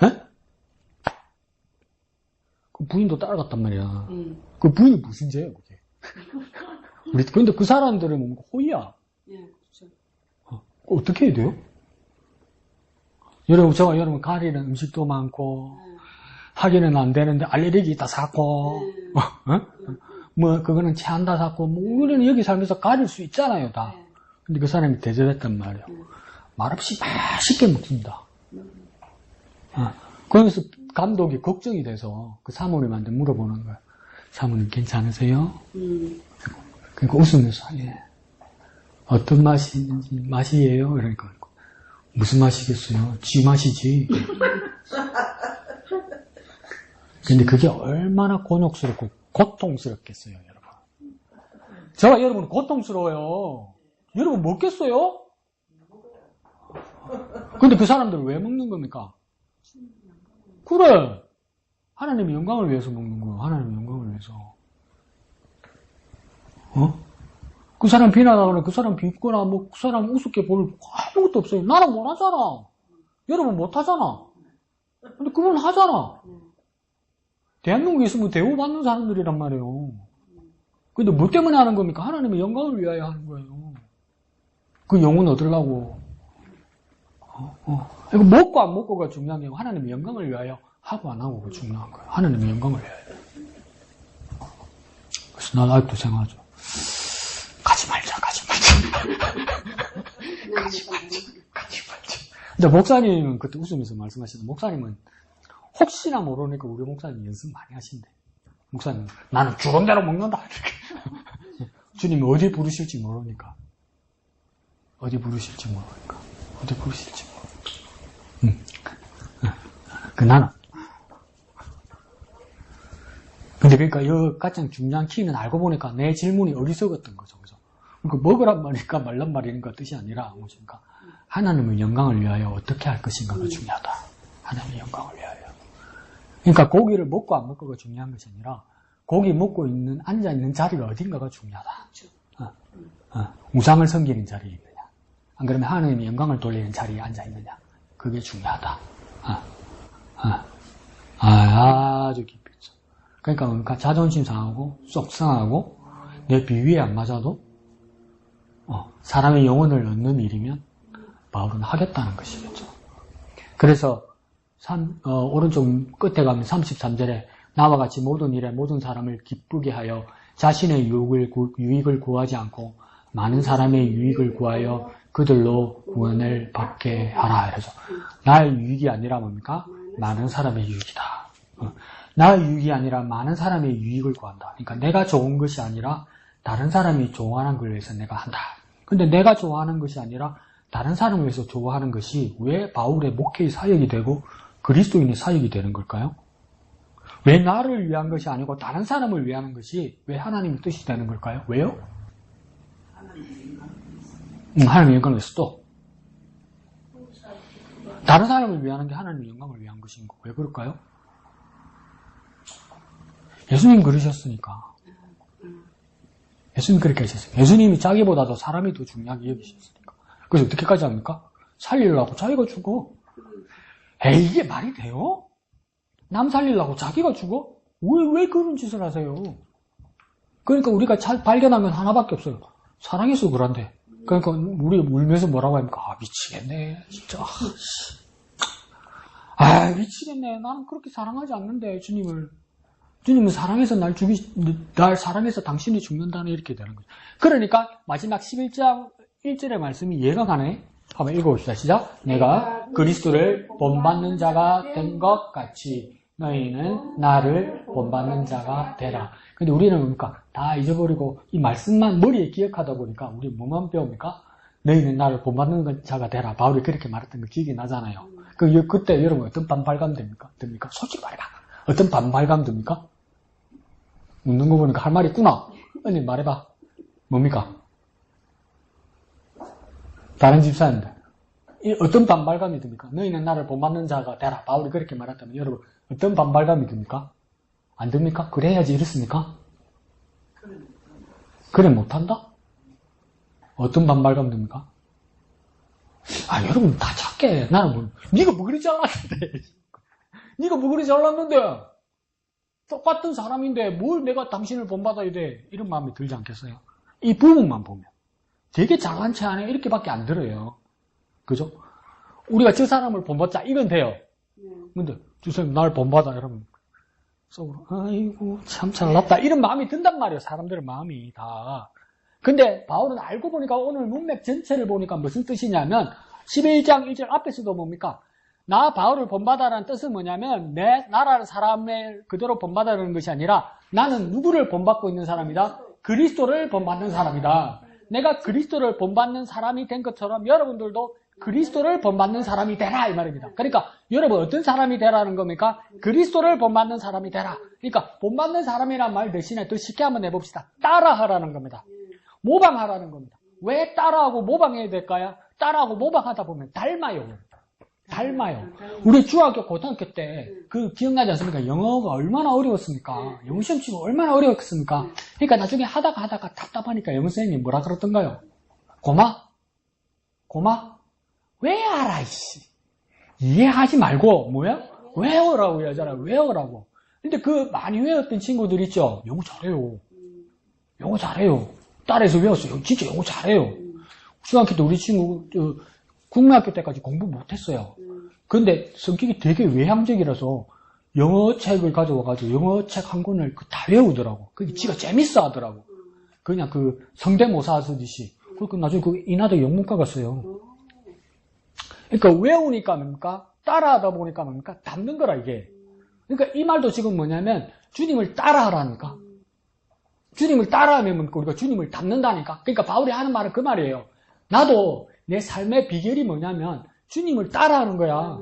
에? 그 부인도 따라갔단 말이야. 그 부인이 무슨 죄야 그게. 근데 그 사람들은 뭔가 호의야. 예, 그렇죠. 어떻게 해야 돼요? 여러분 가리는 음식도 많고 하기는 안 되는데 알레르기 있다 사고 뭐 그거는 체한다 사고 뭐 우리는 여기 살면서 가릴 수 있잖아요 다. 근데 그 사람이 대접했단 말이에요. 말없이 맛있게 먹습니다. 그러면서 감독이 걱정이 돼서 그 사모님한테 물어보는 거야. 사모님 괜찮으세요? 그러니까 웃으면서 예. 어떤 맛이 있는지 맛이에요? 그러니까 무슨 맛이겠어요? 지 맛이지. 근데 그게 얼마나 곤욕스럽고 고통스럽겠어요, 여러분. 제가 여러분 고통스러워요. 여러분 먹겠어요? 근데 그 사람들은 왜 먹는 겁니까? 그래. 하나님의 영광을 위해서 먹는 거예요. 하나님의 영광을 위해서. 그 사람 비난하거나 그 사람 비꼬나 뭐 그 사람 우습게 볼 아무것도 없어요. 나는 못 하잖아. 여러분 못 하잖아. 근데 그건 하잖아. 대한민국에 있으면 대우받는 사람들이란 말이에요. 근데 뭐 때문에 하는 겁니까? 하나님의 영광을 위하여 하는 거예요. 그 영혼 얻으려고. 이거 먹고 안 먹고가 중요한 게 아니고 하나님의 영광을 위하여 하고 안 하고가 중요한 거예요. 하나님의 영광을 위하여. 그래서 난 아직도 생각하죠. 가지 말자. 근데 목사님은 그때 웃으면서 말씀하시는데 목사님은 혹시나 모르니까 우리 목사님 연습 많이 하신대. 목사님 나는 주는 대로 먹는다. 주님이 어디 부르실지 모르니까. 나는. 근데 그러니까 이 가장 중요한 키는 알고 보니까 내 질문이 어리석었던 거죠. 그러니까 먹으란 말이니까 말란 말이니까 뜻이 아니라 무엇인가 하나님의 영광을 위하여 어떻게 할 것인가가 중요하다. 하나님의 영광을 위하여. 그러니까 고기를 먹고 안 먹고가 중요한 것이 아니라 고기 먹고 있는 앉아 있는 자리가 어딘가가 중요하다. 우상을 섬기는 자리에 있느냐, 안 그러면 하나님의 영광을 돌리는 자리에 앉아 있느냐, 그게 중요하다. 아주 깊이 있어. 그러니까 자존심 상하고 속상하고 내 비위에 안 맞아도 사람의 영혼을 얻는 일이면 바울은 하겠다는 것이겠죠. 그래서 오른쪽 끝에 가면 33절에 나와 같이 모든 일에 모든 사람을 기쁘게 하여 자신의 유익을 구하지 않고 많은 사람의 유익을 구하여 그들로 구원을 받게 하라. 그래서 나의 유익이 아니라 뭡니까? 많은 사람의 유익이다. 나의 유익이 아니라 많은 사람의 유익을 구한다. 그러니까 내가 좋은 것이 아니라 다른 사람이 좋아하는 걸 위해서 내가 한다. 근데 내가 좋아하는 것이 아니라 다른 사람을 위해서 좋아하는 것이 왜 바울의 목회의 사역이 되고 그리스도인의 사역이 되는 걸까요? 왜 나를 위한 것이 아니고 다른 사람을 위하는 것이 왜 하나님의 뜻이 되는 걸까요? 왜요? 하나님의 영광을 위해서 또 다른 사람을 위하는 게 하나님의 영광을 위한 것인 거. 왜 그럴까요? 예수님 그러셨으니까. 예수님 그렇게 하셨어요. 예수님이 자기보다도 사람이 더 중요하게 여기셨으니까. 그래서 어떻게까지 합니까? 살리려고 자기가 죽어. 에이, 이게 말이 돼요? 남 살리려고 자기가 죽어? 왜 그런 짓을 하세요? 그러니까 우리가 발견한 건 하나밖에 없어요. 사랑해서 그런데. 그러니까 우리 울면서 뭐라고 합니까? 미치겠네. 진짜. 미치겠네. 나는 그렇게 사랑하지 않는데 주님을. 주님은 사랑해서 날 사랑해서 당신이 죽는다는 이렇게 되는 거죠. 그러니까 마지막 11장 1절의 말씀이 이해가 가네. 한번 읽어봅시다. 시작. 내가 그리스도를 본받는 자가 된 것 같이 너희는 나를 본받는 자가 되라. 근데 우리는 뭡니까? 다 잊어버리고 이 말씀만 머리에 기억하다 보니까 우리 뭐만 배웁니까? 너희는 나를 본받는 자가 되라. 바울이 그렇게 말했던 거 기억이 나잖아요. 그때 여러분 어떤 반발감 됩니까? 솔직히 말해봐. 어떤 반발감 듭니까? 묻는 거 보니까 할 말이 있구나. 언니 말해봐. 뭡니까? 다른 집사님들. 어떤 반발감이 듭니까? 너희는 나를 본받는 자가 되라. 바울이 그렇게 말했다면 여러분 어떤 반발감이 듭니까? 안 듭니까? 그래야지 이렇습니까? 그래 못한다? 어떤 반발감 듭니까? 여러분 다 작게. 나는 뭐 네가 뭐 그리 잘났는데 네가 뭐 그리 잘났는데 똑같은 사람인데 뭘 내가 당신을 본받아야 돼? 이런 마음이 들지 않겠어요? 이 부분만 보면 되게 잘난 체 안에 이렇게밖에 안 들어요. 그죠? 우리가 저 사람을 본받자 이건 돼요. 근데 주선생님 날 본받아 여러분 속으로 아이고 참 잘났다 이런 마음이 든단 말이에요. 사람들의 마음이 다. 근데 바울은 알고 보니까 오늘 문맥 전체를 보니까 무슨 뜻이냐면 11장 1절 앞에서도 뭡니까? 나 바울을 본받아라는 뜻은 뭐냐면 나라는 사람을 그대로 본받아라는 것이 아니라 나는 누구를 본받고 있는 사람이다? 그리스도를 본받는 사람이다. 내가 그리스도를 본받는 사람이 된 것처럼 여러분들도 그리스도를 본받는 사람이 되라 이 말입니다. 그러니까 여러분 어떤 사람이 되라는 겁니까? 그리스도를 본받는 사람이 되라. 그러니까 본받는 사람이란 말 대신에 더 쉽게 한번 해봅시다. 따라하라는 겁니다. 모방하라는 겁니다. 왜 따라하고 모방해야 될까요? 따라하고 모방하다 보면 닮아요. 우리 중학교 고등학교 때 그 기억나지 않습니까? 영어가 얼마나 어려웠습니까? 영어 시험 치고 얼마나 어려웠습니까? 그러니까 나중에 하다가 답답하니까 영어 선생님이 뭐라 그러던가요? 고마? 왜 알아 이씨. 이해하지 말고 뭐야? 외워라고 하잖아요. 외워라고. 근데 그 많이 외웠던 친구들 있죠? 영어 잘해요. 딸에서 외웠어요. 진짜 영어 잘해요. 중학교 때 우리 친구 국민학교 때까지 공부 못했어요. 근데 성격이 되게 외향적이라서 영어 책을 가져와가지고 영어 책 한 권을 다 외우더라고. 그게 지가 재밌어 하더라고. 그냥 그 성대모사 쓰듯이. 그리고 나중에 그 인하대 영문과 갔어요. 그러니까 외우니까 뭡니까? 따라하다 보니까 뭡니까? 닮는 거라 이게. 그러니까 이 말도 지금 뭐냐면 주님을 따라하라니까. 주님을 따라하면 뭡니까? 우리가 주님을 닮는다니까. 그러니까 바울이 하는 말은 그 말이에요. 나도 내 삶의 비결이 뭐냐면 주님을 따라하는 거야.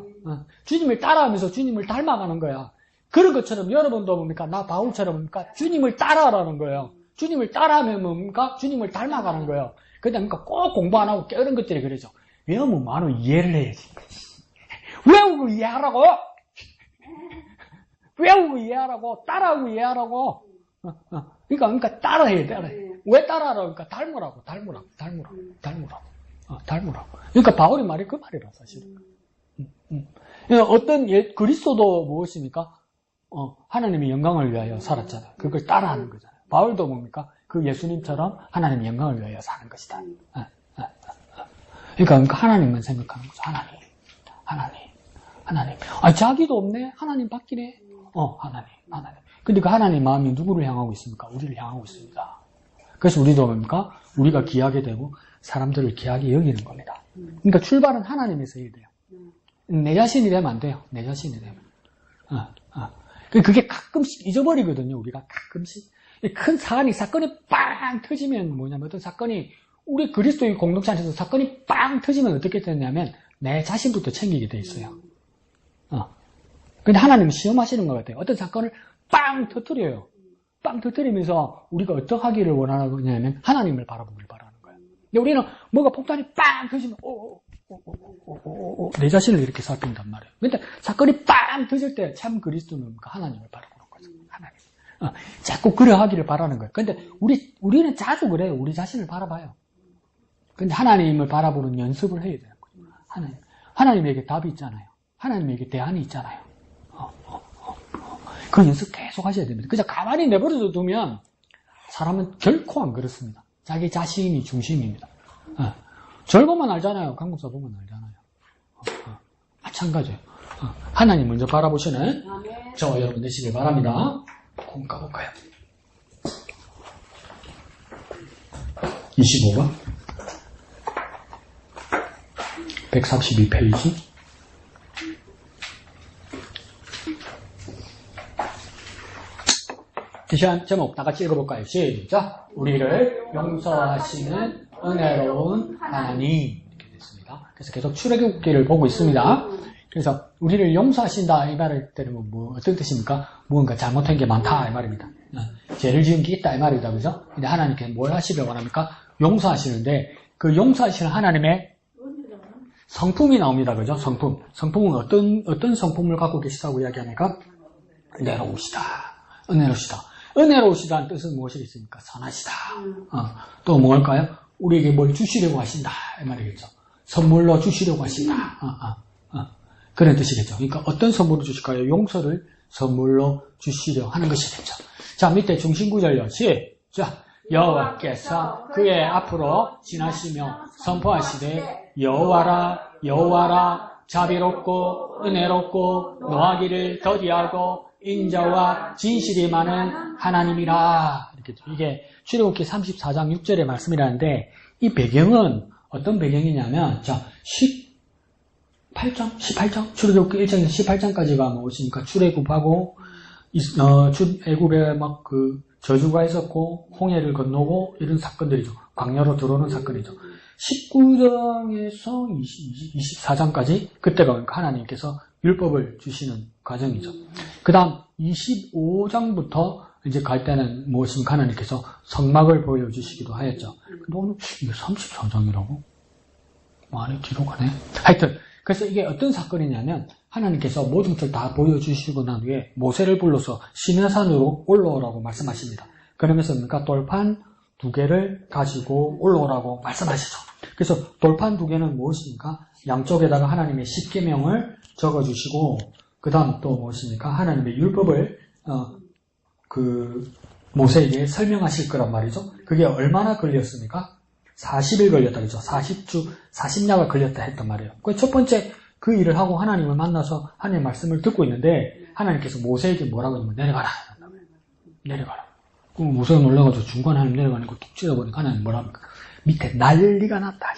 주님을 따라하면서 주님을 닮아가는 거야. 그런 것처럼 여러분도 뭡니까? 나 바울처럼 뭡니까? 주님을 따라하라는 거예요. 주님을 따라하면 뭡니까? 주님을 닮아가는 거예요. 그러니까 꼭 공부 안 하고 깨어른 것들이 그러죠. 외우면 뭐하노? 이해를 해야지. 외우고 이해하라고! 외우고 이해하라고! 따라하고 이해하라고! 그러니까 따라해. 왜 따라하라고? 그러니까 닮으라고. 그러니까 바울이 말이 그 말이라, 사실은. 어떤 그리스도도 무엇입니까? 하나님의 영광을 위하여 살았잖아요. 그걸 따라하는 거잖아요. 바울도 뭡니까? 그 예수님처럼 하나님의 영광을 위하여 사는 것이다. 그러니까 하나님만 생각하는 거죠. 하나님. 자기도 없네? 하나님 바뀌네? 하나님. 근데 그 하나님 마음이 누구를 향하고 있습니까? 우리를 향하고 있습니다. 그래서 우리도 뭡니까? 우리가 귀하게 되고 사람들을 귀하게 여기는 겁니다. 그러니까 출발은 하나님에서 해야 돼요. 내 자신이 되면 안 돼요. 내 자신이 되면. 그게 가끔씩 잊어버리거든요. 우리가 가끔씩. 큰 사건이 빵 터지면 뭐냐면 어떤 사건이 우리 그리스도의 공동체 안에서 사건이 빵 터지면 어떻게 되냐면 내 자신부터 챙기게 돼 있어요. 근데 하나님은 시험하시는 것 같아요. 어떤 사건을 빵 터뜨려요. 빵 터뜨리면서 우리가 어떻게 하기를 원하냐면 하나님을 바라보길 바라는 거예요. 근데 우리는 뭐가 폭탄이 빵 터지면 내 자신을 이렇게 살핀단 말이에요. 근데 사건이 빵 터질 때 참 그리스도는 하나님을 바라보는 거죠. 하나님. 자꾸 그래 하기를 바라는 거예요. 근데 우리는 자주 그래요. 우리 자신을 바라봐요. 근데 하나님을 바라보는 연습을 해야 되는 거죠. 하나님에게 답이 있잖아요. 하나님에게 대안이 있잖아요. 그 연습 계속 하셔야 됩니다. 그냥 가만히 내버려 두면 사람은 결코 안 그렇습니다. 자기 자신이 중심입니다. 절 보면 알잖아요. 강목사 보면 알잖아요. 마찬가지예요. 하나님 먼저 바라보시는 저 여러분 되시길 바랍니다. 한번 까볼까요? 25번 132페이지 시간 제목 다 같이 읽어볼까요? 시작! 우리를 용서하시는 은혜로운 하나님 이렇게 됐습니다. 그래서 계속 출애굽기를 보고 있습니다. 그래서 우리를 용서하신다 이 말을 때는 뭐 어떤 뜻입니까? 무언가 잘못한 게 많다 이 말입니다. 죄를 지은 게 있다 이 말이다, 그죠? 근데 하나님께서 뭘 하시려고 합니까? 용서하시는데 그 용서하시는 하나님의 성품이 나옵니다, 그죠? 성품은 어떤 성품을 갖고 계시다고 이야기하니까 은혜로우시다, 은혜로우시다. 은혜로우시다는 뜻은 무엇이겠습니까? 선하시다. 또 뭘까요? 우리에게 뭘 주시려고 하신다 이 말이겠죠. 선물로 주시려고 하신다. 그런 뜻이겠죠. 그러니까 어떤 선물을 주실까요? 용서를 선물로 주시려 하는 것이겠죠. 자, 밑에 중심구절요. 시작! 여호와께서 그의 앞으로 지나시며 선포하시되 여호와라 여호와라 자비롭고 은혜롭고 노하기를 더디하고 인자와 진실이 많은 하나님이라. 이렇게 이게 출애굽기 34장 6절의 말씀이라는데 이 배경은 어떤 배경이냐면 자 18장 출애굽기 1장에서 18장까지가 뭐엇입니까? 출애굽하고 애굽에 막 그 저주가 있었고 홍해를 건너고 이런 사건들이죠. 광야로 들어오는 사건이죠. 19장에서 24장까지 그때가 하나님께서 율법을 주시는 과정이죠. 그 다음 25장부터 이제 갈 때는 무엇입니까? 하나님께서 성막을 보여주시기도 하였죠. 근데 오늘 이게 34장이라고? 많이 뒤로 가네. 하여튼 그래서 이게 어떤 사건이냐면 하나님께서 모든 것을 다 보여주시고 난 후에 모세를 불러서 시내산으로 올라오라고 말씀하십니다. 그러면서 그러니까 돌판 2개를 가지고 올라오라고 말씀하시죠. 그래서 돌판 2개는 무엇입니까? 양쪽에다가 하나님의 십계명을 적어주시고 그 다음 또 무엇입니까? 하나님의 율법을 모세에게 설명하실 거란 말이죠. 그게 얼마나 걸렸습니까? 40일 걸렸다 그죠? 40주 40야가 걸렸다 했단 말이에요. 그 첫 번째 그 일을 하고 하나님을 만나서 하나님의 말씀을 듣고 있는데 하나님께서 모세에게 뭐라고 하냐면 내려가라. 그럼 모세가 놀라가지고 중간에 하나님 내려가는 거 툭 치다보니까 하나님 뭐랍니까? 밑에 난리가 났다.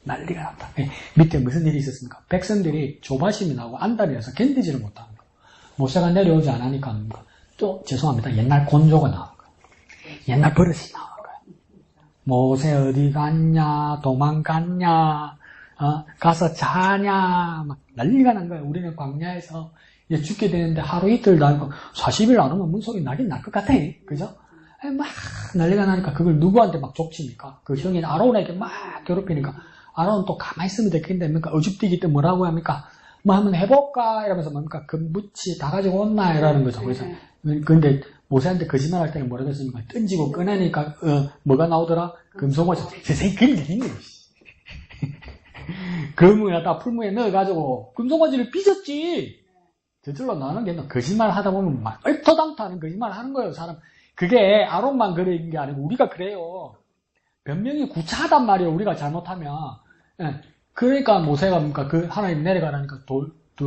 난리가 났다. 밑에 무슨 일이 있었습니까? 백성들이 조바심이 나고 안달이라서 견디지를 못하는 거예요. 모세가 내려오지 않으니까 또 죄송합니다. 옛날 곤조가 나오는 거예요. 옛날 버릇이 나오는 거예요. 모세 어디 갔냐? 도망갔냐? 가서 자냐? 막 난리가 난 거예요. 우리는 광야에서 이제 죽게 되는데 하루 이틀 나고 40일 안 오면 문소리 나긴 날 것 같아. 그죠? 막 난리가 나니까 그걸 누구한테 막 족칩니까? 그 형인 아론에게 막 괴롭히니까 아론 또 가만히 있으면 되겠는데 뭡니까? 어줍디기 때 뭐라고 합니까? 뭐 한번 해볼까? 이러면서 뭡니까? 금붙이 다 가지고 온나? 이러는 거죠. 그래서 근데 모세한테 거짓말할 때는 뭐라고 했습니까? 던지고 꺼내니까 뭐가 나오더라? 금송아지. 세상에 그런 게 있네. 금을 풀무에 넣어가지고 금송아지를 빚었지. 저절로 나오는 게 거짓말 하다 보면 막 얼토당토하는 거짓말 하는 거예요. 사람. 그게 아론만 그런 게 아니고 우리가 그래요. 변명이 구차하단 말이에요. 우리가 잘못하면. 그러니까 모세가 뭡니까? 그 하나님 내려가라니까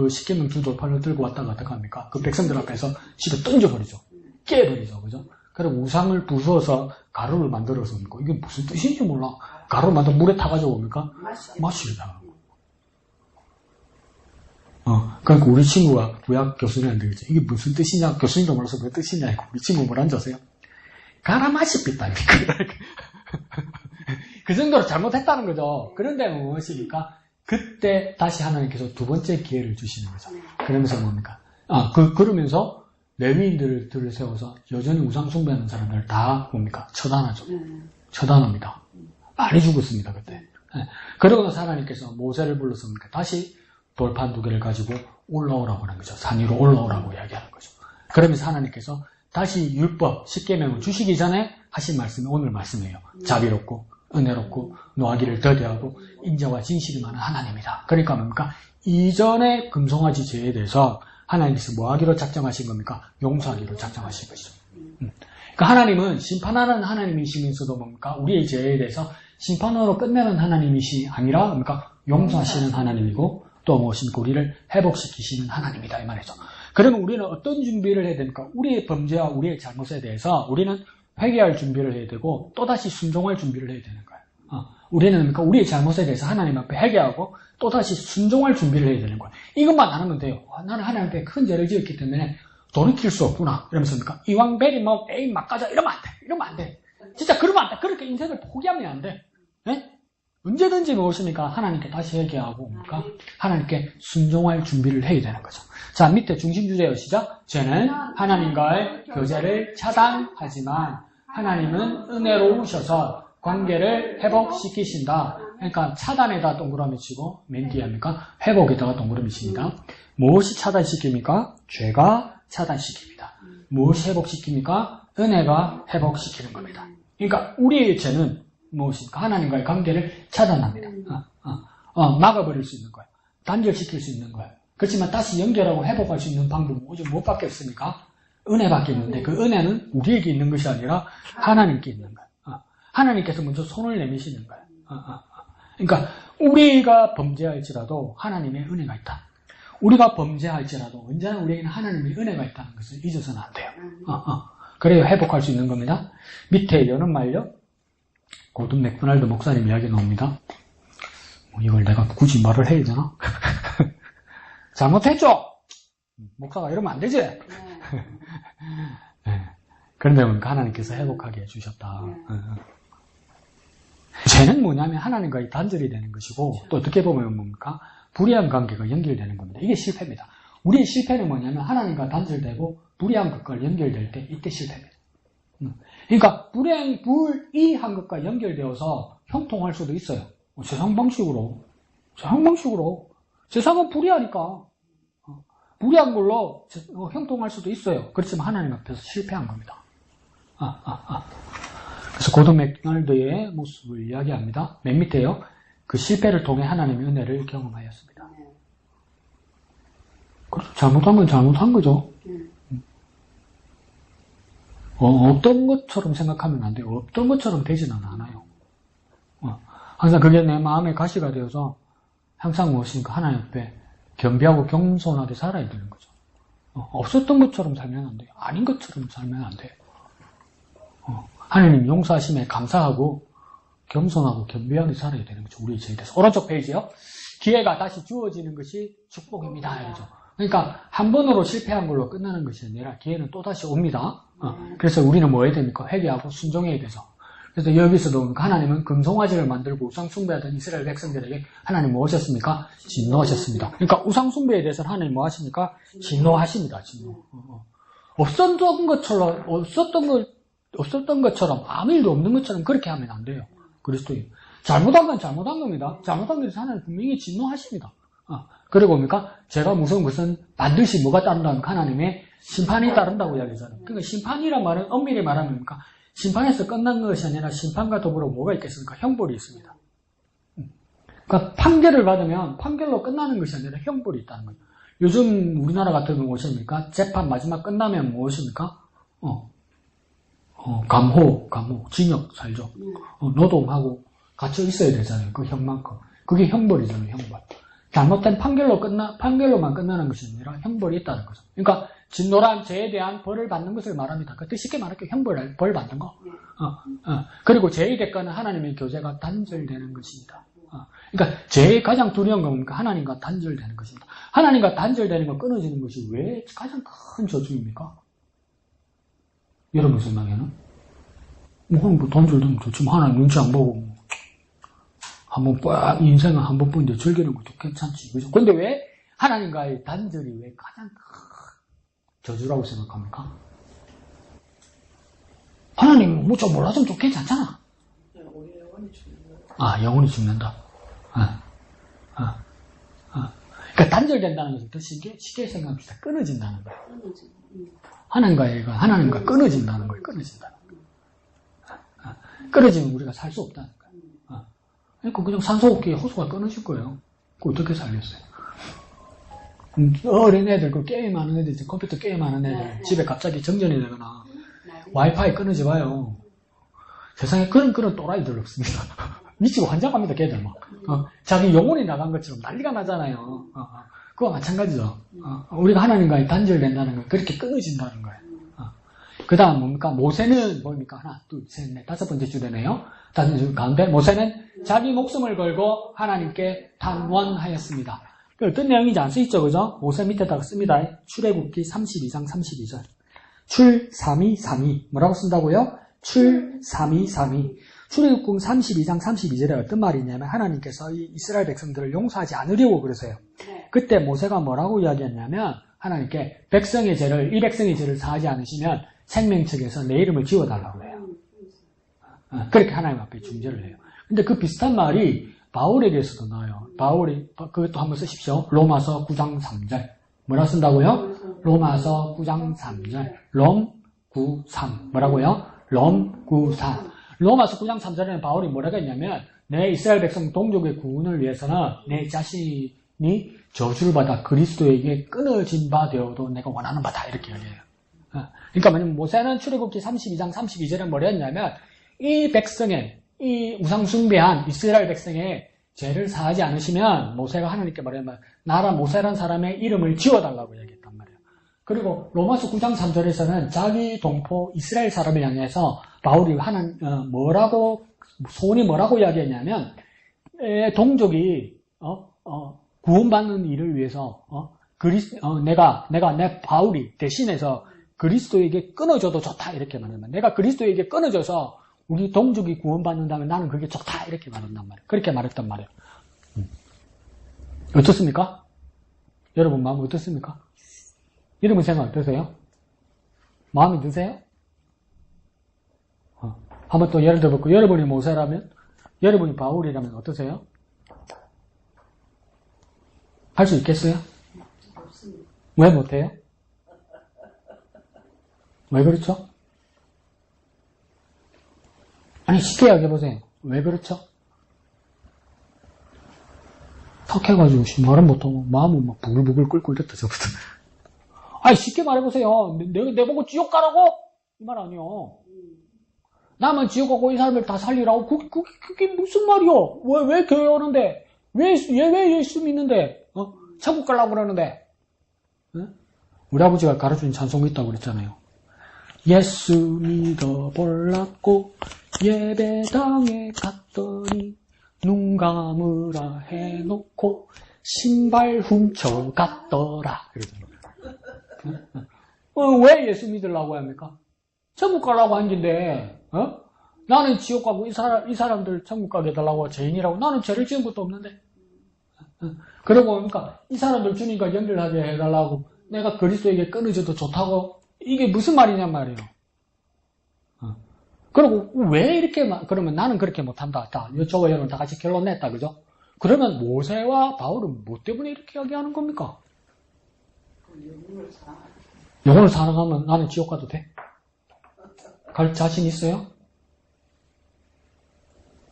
십계명 두 돌판을 들고 왔다가 어떡합니까? 그 백성들 앞에서 집에 던져버리죠. 깨버리죠. 그죠? 그리고 우상을 부수어서 가루를 만들어서 뭡니까? 이게 무슨 뜻인지 몰라. 가루를 만들어 물에 타가지고 뭡니까? 마시려고. 그러니까 우리 친구가 구약 교수님한테 그랬죠. 이게 무슨 뜻이냐? 교수님도 몰라서 무슨 뜻이냐? 우리 친구 뭐라는지 아세요? 가라 마시겠다니까. 그 정도로 잘못했다는 거죠. 그런데 무엇입니까? 그때 다시 하나님께서 두 번째 기회를 주시는 거죠. 그러면서 뭡니까? 그러면서 레위인들을 세워서 여전히 우상 숭배하는 사람들을 다 뭡니까? 처단하죠. 처단합니다. 많이 죽었습니다, 그때. 그러고 나서 하나님께서 모세를 불러서 뭡니까? 다시 돌판 2개를 가지고 올라오라고 하는 거죠. 산 위로 올라오라고 이야기하는 거죠. 그러면서 하나님께서 다시 율법, 십계명을 주시기 전에 하신 말씀이 오늘 말씀이에요. 자비롭고 은혜롭고 노하기를 더디하고 인자와 진실이 많은 하나님이다. 그러니까 뭡니까? 이전의 금송아지 죄에 대해서 하나님께서 뭐 하기로 작정하신 겁니까? 용서하기로 작정하신 것이죠. 그러니까 하나님은 심판하는 하나님이시면서도 뭡니까? 우리의 죄에 대해서 심판으로 끝내는 하나님이시 아니라 뭡니까? 용서하시는 하나님이고 또 무엇입니까? 우리를 회복시키시는 하나님이다 이 말이죠. 그러면 우리는 어떤 준비를 해야 됩니까? 우리의 범죄와 우리의 잘못에 대해서 우리는 회개할 준비를 해야 되고 또다시 순종할 준비를 해야 되는 거예요. 우리는 그러니까 우리의 잘못에 대해서 하나님 앞에 회개하고 또다시 순종할 준비를 해야 되는 거예요. 이것만 안 하면 돼요. 나는 하나님 앞에 큰 죄를 지었기 때문에 돌이킬 수 없구나. 이러면서 그러니까 이왕 베리 뭐 에이 막 가자 이러면 안 돼. 이러면 안 돼. 진짜 그러면 안 돼. 그렇게 인생을 포기하면 안 돼. 네? 언제든지 무엇입니까? 하나님께 다시 회개하고 그러니까 하나님께 순종할 준비를 해야 되는 거죠. 자, 밑에 중심 주제요. 시작. 죄는 하나님과의 교제를 차단하지만 하나님은 은혜로우셔서 관계를 회복시키신다. 그러니까 차단에다 동그라미 치고 맨 뒤에 합니까? 회복에다가 동그라미 칩니다. 무엇이 차단시킵니까? 죄가 차단시킵니다. 무엇이 회복시킵니까? 은혜가 회복시키는 겁니다. 그러니까 우리의 죄는 무엇입니까? 하나님과의 관계를 차단합니다. 막아버릴 수 있는 거예요. 단절시킬 수 있는 거예요. 그렇지만 다시 연결하고 회복할 수 있는 방법은 오직 무엇밖에 없습니까? 은혜밖에 있는데 그 은혜는 우리에게 있는 것이 아니라 하나님께 있는 거예요. 하나님께서 먼저 손을 내미시는 거예요. 그러니까 우리가 범죄할지라도 하나님의 은혜가 있다. 우리가 범죄할지라도 언제나 우리에게는 하나님의 은혜가 있다는 것을 잊어서는 안 돼요. 그래야 회복할 수 있는 겁니다. 밑에 여는 말요. 고든 맥도날드 목사님 이야기 나옵니다. 이걸 내가 굳이 말을 해야 되나? 잘못했죠? 목사가 이러면 안 되지? 네. 그런데 하나님께서 회복하게 해주셨다. 죄는 뭐냐면 하나님과의 단절이 되는 것이고 또 어떻게 보면 뭡니까? 불의한 관계가 연결되는 겁니다. 이게 실패입니다. 우리의 실패는 뭐냐면 하나님과 단절되고 불의한 것과 연결될 때 이때 실패입니다. 그러니까 불의한 것과 연결되어서 형통할 수도 있어요. 세상 방식으로. 세상은 불의하니까. 불의한 걸로 형통할 수도 있어요. 그렇지만 하나님 앞에서 실패한 겁니다. 그래서 고든 맥도날드의 모습을 이야기합니다. 맨 밑에요. 그 실패를 통해 하나님의 은혜를 경험하였습니다. 잘못한 건 잘못한 거죠. 없던 것처럼 생각하면 안 돼요. 없던 것처럼 되지는 않아요. 항상 그게 내 마음의 가시가 되어서 항상 무엇입니까? 하나님 앞에 겸비하고 겸손하게 살아야 되는 거죠. 없었던 것처럼 살면 안 돼요. 아닌 것처럼 살면 안 돼요. 하나님 용서하심에 감사하고 겸손하고 겸비하게 살아야 되는 거죠. 우리의 죄에 대해서. 오른쪽 페이지요. 기회가 다시 주어지는 것이 축복입니다. 이러죠. 그러니까 한 번으로 실패한 걸로 끝나는 것이 아니라 기회는 또다시 옵니다. 그래서 우리는 뭐 해야 됩니까? 회개하고 순종해야 되죠. 그래서 여기서도 하나님은 금송아지를 만들고 우상숭배하던 이스라엘 백성들에게 하나님 뭐 하셨습니까? 진노하셨습니다. 그러니까 우상숭배에 대해서는 하나님 뭐 하십니까? 진노하십니다. 진노. 없었던 것처럼 아무 일도 없는 것처럼 그렇게 하면 안 돼요. 그리스도인. 잘못한 건 잘못한 겁니다. 잘못한 것에서 하나님 분명히 진노하십니다. 그리고 뭡니까? 제가 무서운 것은 반드시 뭐가 따른다는 하나님의 심판이 따른다고 이야기하잖아요. 그러니까 심판이란 말은 엄밀히 말하면 뭡니까? 심판에서 끝난 것이 아니라 심판과 더불어 뭐가 있겠습니까? 형벌이 있습니다. 그러니까 판결을 받으면 판결로 끝나는 것이 아니라 형벌이 있다는 거예요. 요즘 우리나라 같은 경우 무엇입니까? 재판 마지막 끝나면 무엇입니까? 감호, 징역 살죠. 노동하고 갇혀 있어야 되잖아요. 그 형만큼. 그게 형벌이잖아요, 형벌. 잘못된 판결로만 끝나는 것이 아니라 형벌이 있다는 거죠. 그러니까 진노란 죄에 대한 벌을 받는 것을 말합니다. 그 쉽게 말할게요. 벌 받는 거. 그리고 죄의 대가는 하나님의 교제가 단절되는 것입니다. 그러니까 죄의 가장 두려운 건 뭡니까? 하나님과 단절되는 것입니다. 하나님과 단절되는 거 끊어지는 것이 왜 가장 큰 저주입니까? 여러분 생각에는? 뭐 단절되면 좋지만 하나님 눈치 안 보고 한번 빡 인생을 한 번뿐인데 즐기는 것도 괜찮지. 그죠? 근데 왜 하나님과의 단절이 왜 가장 큰 저주라고 생각합니까? 하나님 뭐 좀 몰라주면 좀 괜찮잖아. 영혼이 죽는다. 그러니까 단절된다는 것은 더 쉽게 생각합시다. 끊어진다는 거예요. 하나님과 끊어진다는 거예요. 끊어지면 우리가 살 수 없다는 거예요. 그러니까 그냥 산소호흡기에 호수가 끊어질 거예요. 그거 어떻게 살겠어요? 어린 애들, 그 게임하는 애들, 컴퓨터 게임하는 애들, 집에 갑자기 정전이 되거나, 와이파이 끊어지 봐요. 세상에 그런 또라이들 없습니다. 미치고 환장합니다, 걔들 막. 자기 영혼이 나간 것처럼 난리가 나잖아요. 그거 마찬가지죠. 우리가 하나님과의 단절된다는 건 그렇게 끊어진다는 거예요. 그 다음 뭡니까? 모세는 뭡니까? 하나, 둘, 셋, 넷, 다섯 번째 주제네요. 다섯 번째 주 가운데 모세는 자기 목숨을 걸고 하나님께 탄원하였습니다. 어떤 내용인지 안 쓰있죠, 그죠? 모세 밑에다가 씁니다. 출애굽기 32장 32절. 출 3232 뭐라고 쓴다고요? 출 3232. 출애굽기 32장 32절에 어떤 말이 있냐면 하나님께서 이 이스라엘 백성들을 용서하지 않으려고 그러세요. 그때 모세가 뭐라고 이야기했냐면 하나님께 백성의 죄를 이 백성의 죄를 사하지 않으시면 생명책에서 내 이름을 지워달라고 해요. 그렇게 하나님 앞에 중재를 해요. 근데 그 비슷한 말이 바울에게서도 나와요. 바울이 그것도 한번 쓰십시오. 로마서 9장 3절. 뭐라 쓴다고요? 로마서 9장 3절. 롬 9, 3. 뭐라고요? 롬 9, 3. 로마서 9장 3절에는 바울이 뭐라고 했냐면 내 이스라엘 백성 동족의 구원을 위해서는 내 자신이 저주를 받아 그리스도에게 끊어진 바 되어도 내가 원하는 바다 이렇게 얘기해요. 그러니까 뭐냐면 모세는 출애굽기 32장 32절에 뭐라 했냐면 이 백성의 이 우상숭배한 이스라엘 백성의 죄를 사하지 않으시면 모세가 하나님께 말하면 나라 모세란 사람의 이름을 지워달라고 얘기했단 말이에요. 그리고 로마서 9장 3절에서는 자기 동포 이스라엘 사람을 향해서 바울이 뭐라고 소원이 뭐라고 이야기했냐면 동족이 구원받는 일을 위해서 내가 내 바울이 대신해서 그리스도에게 끊어져도 좋다 이렇게 말하면 내가 그리스도에게 끊어져서 우리 동족이 구원받는다면 나는 그게 좋다 이렇게 말한단 말이에요. 그렇게 말했단 말이에요. 어떻습니까? 여러분 마음 어떻습니까? 여러분 생각 어떠세요? 마음에 드세요? 한번 또 예를 들어볼게요. 여러분이 모세라면 여러분이 바울이라면 어떠세요? 할 수 있겠어요? 왜 못해요? 왜 그렇죠? 아니 쉽게 이야기해보세요. 왜 그렇죠? 턱 해가지고 말은 못하고 마음은 막 부글부글 끓고 이랬다 저부터. 아니 쉽게 말해보세요. 내 보고 지옥 가라고? 이 말 아니요. 나만 지옥 가고 이 사람들 다 살리라고? 그게 무슨 말이요? 왜 교회 오는데? 왜 예수 믿는데? 천국 가려고 그러는데? 우리 아버지가 가르쳐준 찬송이 있다고 그랬잖아요. 예수 믿어볼라고 예배당에 갔더니 눈 감으라 해놓고 신발 훔쳐갔더라. 그러잖아요. 왜 예수 믿으려고 합니까? 천국 가려고 한 긴데, 나는 지옥 가고 이 사람들 천국 가게 해달라고 죄인이라고 나는 죄를 지은 것도 없는데. 그러고 보니까 이 사람들 주님과 연결하게 해달라고 내가 그리스도에게 끊어져도 좋다고 이게 무슨 말이냔 말이에요. 그리고 왜 이렇게 그러면 나는 그렇게 못한다. 자, 이쪽과 여러분 다 같이 결론 냈다. 그죠? 그러면 모세와 바울은 뭐 때문에 이렇게 이야기하는 겁니까? 영혼을 사랑하면 나는 지옥 가도 돼? 갈 자신 있어요?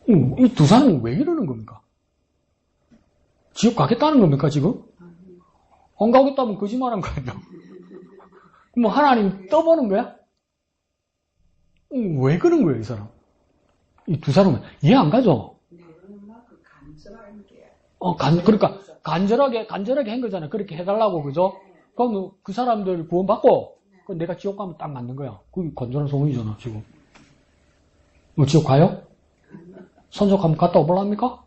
이 두 사람은 왜 이러는 겁니까? 지옥 가겠다는 겁니까, 지금? 안 가겠다면 거짓말한 거 아니야? 뭐 하나님 떠보는 거야? 왜 그런 거예요, 이 사람? 이 두 사람은 이해 안 가죠? 그러니까 간절하게 한 거잖아요. 그렇게 해달라고, 그죠? 그럼 그 사람들 구원받고, 그럼 내가 지옥 가면 딱 맞는 거야. 그게 건전한 소문이잖아, 지금. 지옥 가요? 선족 한번 갔다 오볼랍니까?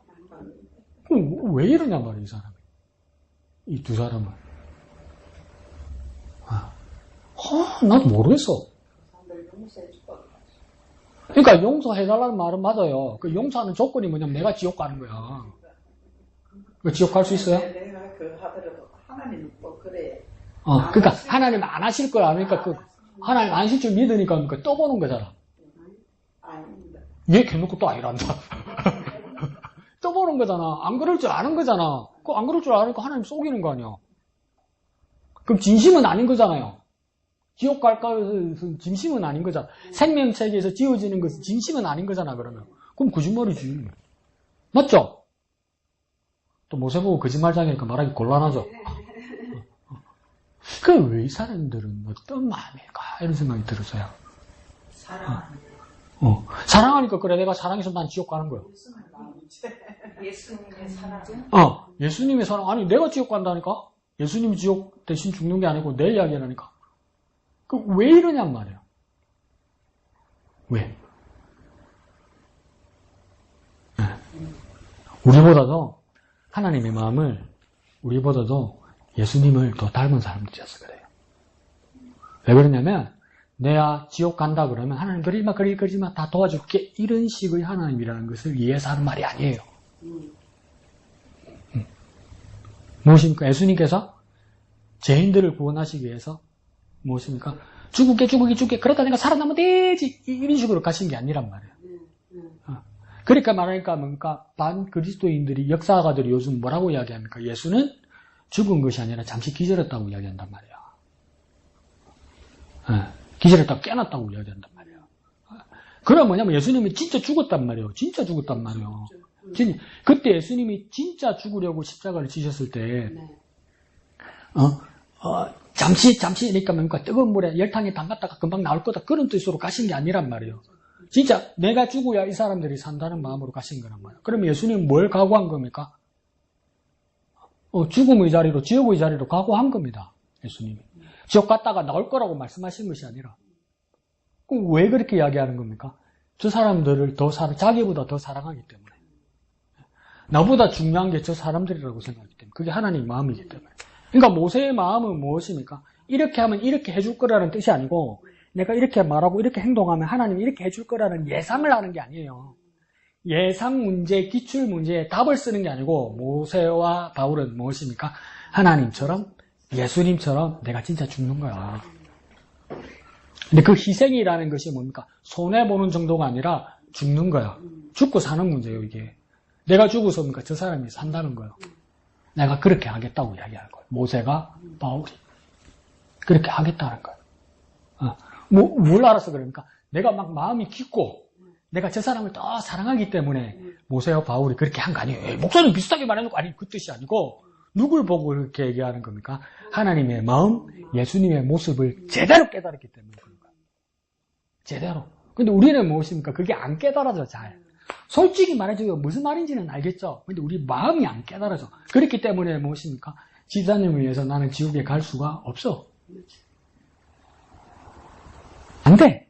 왜 이러냐 말이야, 이 사람이. 이 두 사람은. 나도 모르겠어. 그러니까 용서해달라는 말은 맞아요. 그 용서하는 조건이 뭐냐면 내가 지옥 가는 거야. 그 지옥 갈 수 있어요? 내가 하더라도 하나님 또 그래. 그러니까 하나님 안 하실 거야. 그러니까 하나님 안 하실 줄 믿으니까 그러니까 떠보는 거잖아. 아닙니다. 얘 걔놓고 또 아니란다. 떠보는 거잖아. 안 그럴 줄 아는 거잖아. 안 그럴 줄 아니까 하나님 속이는 거 아니야. 그럼 진심은 아닌 거잖아요. 지옥 갈까 해서 진심은 아닌 거잖아. 생명체계에서 지어지는 것은 진심은 아닌 거잖아, 그러면. 그럼 거짓말이지. 맞죠? 또 모세 보고 거짓말장이니까 말하기 곤란하죠. 왜 이 사람들은 어떤 마음일까? 이런 생각이 들었어요. 사랑하니까 그래. 내가 사랑해서 난 지옥 가는 거야. 예수님의 사랑. 예수님의 사랑. 아니, 내가 지옥 간다니까? 예수님 지옥 대신 죽는 게 아니고 내 이야기라니까. 왜 이러냔 말이에요. 왜? 네. 우리보다도 하나님의 마음을 우리보다도 예수님을 더 닮은 사람들이어서 그래요. 왜 그러냐면 내가 지옥 간다 그러면 하나님 그러지 마 다 도와줄게 이런 식의 하나님이라는 것을 이해해서 하는 말이 아니에요. 무엇입니까? 예수님께서 죄인들을 구원하시기 위해서 무엇입니까? 죽을게 그러다 내가 살아나면 되지 이런 식으로 가신 게 아니란 말이에요. 그러니까 말하니까 뭔가 반그리스도인들이 역사가들이 요즘 뭐라고 이야기합니까? 예수는 죽은 것이 아니라 잠시 기절했다고 이야기한단 말이에요. 기절했다고 깨어났다고 이야기한단 말이에요. 그럼 뭐냐면 예수님이 진짜 죽었단 말이에요. 진짜 죽었단 말이에요. 그때 예수님이 진짜 죽으려고 십자가를 지셨을 때 잠시니까 뭡니까? 뜨거운 물에 열탕에 담갔다가 금방 나올 거다 그런 뜻으로 가신 게 아니란 말이에요. 진짜 내가 죽어야 이 사람들이 산다는 마음으로 가신 거란 말이에요. 그럼 예수님은 뭘 각오한 겁니까? 죽음의 자리로 지옥의 자리로 각오한 겁니다. 예수님이. 지옥 갔다가 나올 거라고 말씀하신 것이 아니라. 그럼 왜 그렇게 이야기하는 겁니까? 저 사람들을 자기보다 더 사랑하기 때문에. 나보다 중요한 게 저 사람들이라고 생각하기 때문에. 그게 하나님의 마음이기 때문에. 그러니까 모세의 마음은 무엇입니까? 이렇게 하면 이렇게 해줄 거라는 뜻이 아니고 내가 이렇게 말하고 이렇게 행동하면 하나님이 이렇게 해줄 거라는 예상을 하는 게 아니에요. 예상 문제, 기출 문제에 답을 쓰는 게 아니고 모세와 바울은 무엇입니까? 하나님처럼 예수님처럼 내가 진짜 죽는 거야. 근데 그 희생이라는 것이 뭡니까? 손해보는 정도가 아니라 죽는 거야. 죽고 사는 문제예요, 이게. 내가 죽어서 뭡니까? 저 사람이 산다는 거예요. 내가 그렇게 하겠다고 이야기하는 거예요. 모세가 바울이. 그렇게 하겠다는 거예요. 뭘 알아서 그러니까? 내가 막 마음이 깊고, 내가 저 사람을 더 사랑하기 때문에 모세와 바울이 그렇게 한 거 아니에요. 목사님 비슷하게 말해놓고, 아니, 그 뜻이 아니고, 누굴 보고 그렇게 얘기하는 겁니까? 하나님의 마음, 예수님의 모습을 제대로 깨달았기 때문에 그런 거예요. 제대로. 근데 우리는 무엇입니까? 그게 안 깨달아져, 잘. 솔직히 말해줘요. 무슨 말인지는 알겠죠? 근데 우리 마음이 안 깨달아져. 그렇기 때문에 무엇입니까? 집사님을 위해서 나는 지옥에 갈 수가 없어. 안 돼.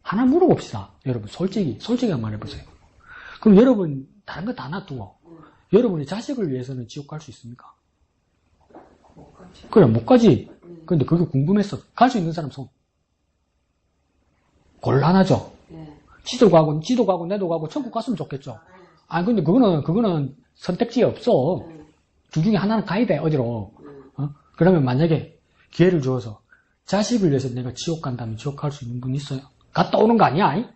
하나 물어봅시다. 여러분, 솔직히 말해보세요. 그럼 여러분, 다른 거 다 놔두고, 여러분의 자식을 위해서는 지옥 갈 수 있습니까? 그래, 못 가지. 근데 그게 궁금했어. 갈 수 있는 사람 손. 곤란하죠? 지도 가고, 내도 가고, 천국 갔으면 좋겠죠? 아니, 근데 그거는 선택지에 없어. 둘 중에 하나는 가야 돼, 어디로. 그러면 만약에 기회를 주어서 자식을 위해서 내가 지옥 간다면 지옥 갈 수 있는 분 있어요? 갔다 오는 거 아니야?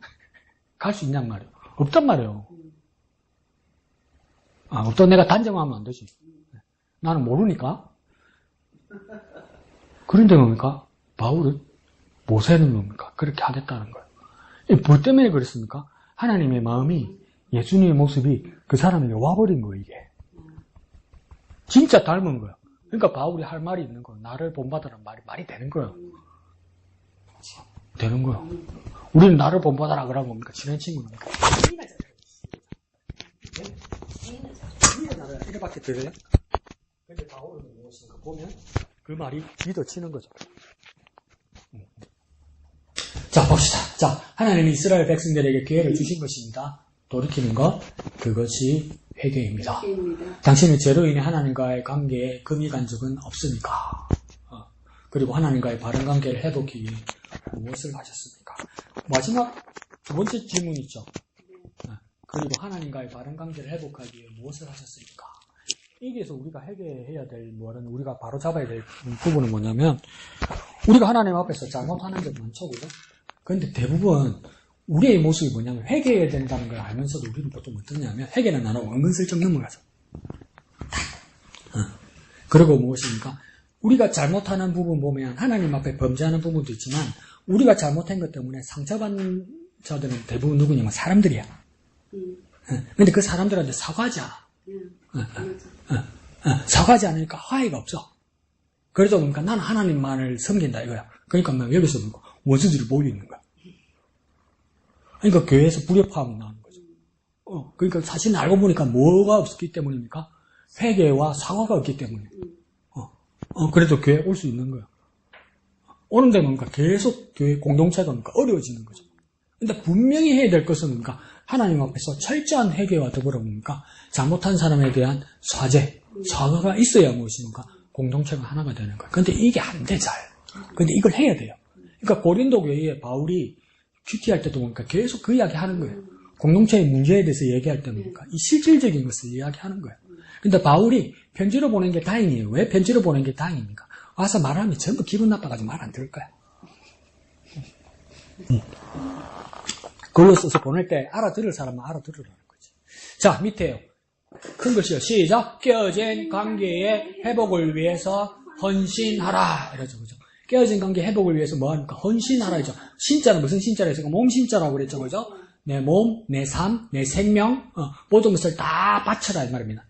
갈 수 있냔 말이에요. 없단 말이에요. 없다 내가 단정하면 안 되지. 나는 모르니까. 그런데 뭡니까? 바울은, 모세는 뭡니까? 그렇게 하겠다는 거예요. 뭐 때문에 그랬습니까? 하나님의 마음이, 예수님의 모습이 그 사람에게 와버린 거예요, 이게. 진짜 닮은 거예요. 그러니까 바울이 할 말이 있는 거예요. 나를 본받으라는 말이 되는 거예요. 되는 거예요. 우리는 나를 본받아라 그러는 겁니까? 친한 친구입니까? 이래밖에 들어요? 근데 바울은 무엇인가 보면 그 말이 믿어지는 거죠. 자, 봅시다. 자, 하나님이 이스라엘 백성들에게 기회를 주신 것입니다. 돌이키는 것, 그것이 회개입니다. 당신은 죄로 인해 하나님과의 관계에 금이 간 적은 없습니까? 그리고 하나님과의 바른 관계를 회복하기 위해 무엇을 하셨습니까? 마지막 두 번째 질문 있죠. 그리고 하나님과의 바른 관계를 회복하기 위해 무엇을 하셨습니까? 여기에서 우리가 회개해야 될 뭐는 우리가 바로 잡아야 될 부분은 뭐냐면 우리가 하나님 앞에서 잘못하는 게 많죠, 그죠? 그런데 대부분 우리의 모습이 뭐냐면 회개해야 된다는 걸 알면서도 우리는 보통 어떠냐면 회개는 나는 은근슬쩍 넘어가죠. 그리고 무엇입니까? 우리가 잘못하는 부분 보면 하나님 앞에 범죄하는 부분도 있지만 우리가 잘못한 것 때문에 상처받는 자들은 대부분 누구냐면 사람들이야. 근데 그 사람들한테 사과하지 않아. 사과하지 않으니까 화해가 없어. 그래서 그러니까 나는 하나님만을 섬긴다 이거야. 그러니까 여기서 원수들이 모여 있는 거야. 그러니까 교회에서 불협화음이 나오는 거죠. 그러니까 사실은 알고 보니까 뭐가 없었기 때문입니까? 회개와 사과가 없기 때문에. 그래도 교회에 올 수 있는 거예요. 오는데 뭔가 계속 교회 공동체가 뭔가 어려워지는 거죠. 근데 분명히 해야 될 것은 뭔가 하나님 앞에서 철저한 회개와 더불어 뭔가 잘못한 사람에 대한 사과가 있어야 무엇인가 공동체가 하나가 되는 거예요. 근데 이게 안 돼, 잘. 근데 이걸 해야 돼요. 그러니까 고린도 교회에 바울이 큐티할 때도 보니까 계속 그 이야기 하는 거예요. 공동체의 문제에 대해서 얘기할 때 보니까 이 실질적인 것을 이야기하는 거예요. 근데 바울이 편지로 보낸 게 다행이에요. 왜 편지로 보낸 게 다행입니까? 와서 말하면 전부 기분 나빠가지고 말 안 들을 거야. 글로 써서 보낼 때 알아들을 사람은 알아들으라는 거지. 자, 밑에요. 큰 글씨요. 시작. 깨어진 관계의 회복을 위해서 헌신하라. 이러죠. 그죠? 깨어진 관계 회복을 위해서 뭐 합니까? 헌신하라. 이죠. 신자는 무슨 신자라 했어요? 몸 신자라고 그랬죠. 그죠? 내 몸, 내 삶, 내 생명, 모든 것을 다 바쳐라. 이 말입니다.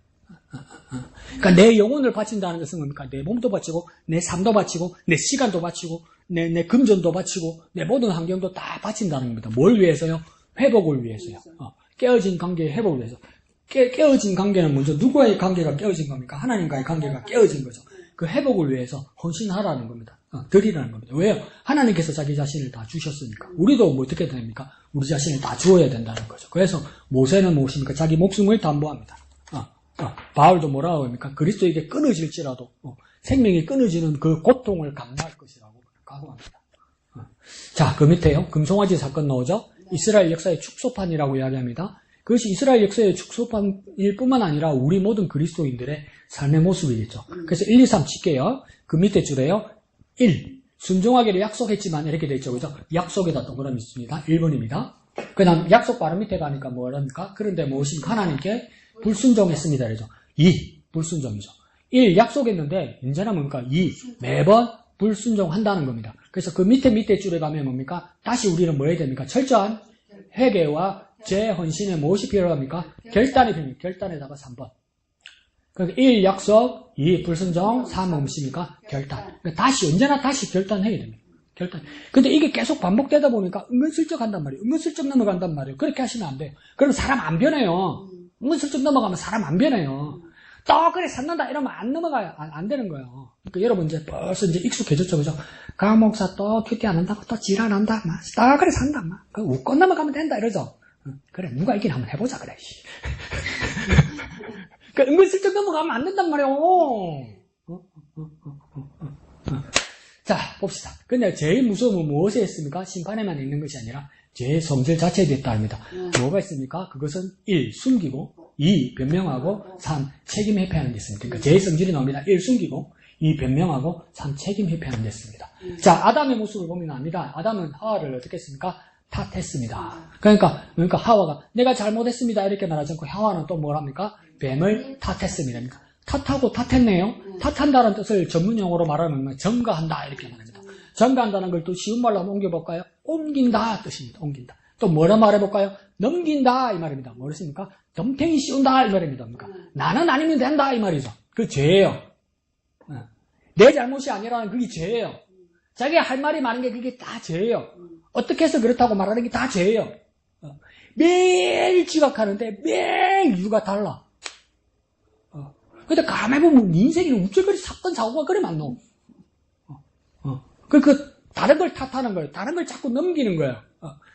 그러니까 내 영혼을 바친다는 것은 뭡니까? 내 몸도 바치고, 내 삶도 바치고, 내 시간도 바치고, 내 금전도 바치고, 내 모든 환경도 다 바친다는 겁니다. 뭘 위해서요? 회복을 위해서요. 깨어진 관계의 회복을 위해서. 깨어진 관계는 먼저 누구와의 관계가 깨어진 겁니까? 하나님과의 관계가 깨어진 거죠. 그 회복을 위해서 헌신하라는 겁니다. 드리라는 겁니다. 왜요? 하나님께서 자기 자신을 다 주셨으니까. 우리도 뭐 어떻게 됩니까? 우리 자신을 다 주어야 된다는 거죠. 그래서 모세는 무엇입니까? 자기 목숨을 담보합니다. 바울도 뭐라고 합니까? 그리스도에게 끊어질지라도 생명이 끊어지는 그 고통을 감당할 것이라고 각오합니다. 자, 그 밑에요. 금송아지 사건 나오죠? 이스라엘 역사의 축소판이라고 이야기합니다. 그것이 이스라엘 역사의 축소판일 뿐만 아니라 우리 모든 그리스도인들의 삶의 모습이겠죠. 그래서 1, 2, 3 칠게요. 그 밑에 줄에요. 1. 순종하기를 약속했지만 이렇게 되어 있죠. 그죠? 약속에다 동그라미 있습니다. 1번입니다. 그 다음 약속 바로 밑에 가니까 뭐랍니까? 그런데 무엇입니까? 하나님께 불순종했습니다. 그죠? 2. 불순종이죠. 1. 약속했는데 이제는 뭡니까? 2. 매번 불순종한다는 겁니다. 그래서 그 밑에 줄에 가면 뭡니까? 다시 우리는 뭐 해야 됩니까? 철저한 회개와 재헌신에 무엇이 필요합니까? 결단이 필요합니다. 결단에다가 3번. 그러니까 1. 약속, 2. 불순종, 3. 무엇입니까? 결단. 그러니까 언제나 다시 결단해야 됩니다. 결단. 근데 이게 계속 반복되다 보니까 은근슬쩍 한단 말이에요. 은근슬쩍 넘어간단 말이에요. 그렇게 하시면 안 돼요. 그럼 사람 안 변해요. 은근슬쩍 넘어가면 사람 안 변해요. 또 그래 산는다 이러면 안 넘어가요. 안 되는 거예요. 그러니까 여러분 이제 벌써 이제 익숙해졌죠. 그죠? 강 목사 또 큐티 안 한다고 또 지랄한다. 또 그래 산다. 그 웃고 넘어가면 된다 이러죠. 그래 누가 이긴 한번 해보자 그래. 그 은근슬쩍 넘어가면 안 된단 말이에요. 자, 봅시다. 근데 제일 무서운 건 무엇에 있습니까? 심판에만 있는 것이 아니라 죄의 성질 자체에 있다 합니다. 뭐가 있습니까? 그것은 1. 숨기고 2. 변명하고 3. 책임 회피하는 데 있습니다. 그러니까 죄의 성질이 나옵니다. 1. 숨기고 2. 변명하고 3. 책임 회피하는 데 있습니다. 자, 아담의 모습을 보면 압니다. 아담은 하와를 어떻게 했습니까? 탓했습니다. 그러니까 하와가 내가 잘못했습니다 이렇게 말하지 않고 하와는 또 뭘 합니까? 뱀을 탓했습니다. 그러니까 탓하고 탓했네요. 탓한다는 뜻을 전문용어로 말하면 전가한다 이렇게 말합니다. 전가한다는 걸 또 쉬운 말로 한번 옮겨볼까요? 옮긴다 뜻입니다. 옮긴다. 또 뭐라 말해볼까요? 넘긴다 이 말입니다. 뭐랬습니까? 덤탱이 씌운다 이 말입니다. 그러니까 나는 아니면 된다 이 말이죠. 그 죄예요. 내 잘못이 아니라는 그게 죄예요. 자기가 할 말이 많은 게 그게 다 죄예요. 어떻게 해서 그렇다고 말하는 게 다 죄예요. 매일 지각하는데 매일 이유가 달라. 근데 가만히 보면 인생에 우쭐거리 사건 사고가 그리 많노. 다른 걸 탓하는 거예요. 다른 걸 자꾸 넘기는 거예요.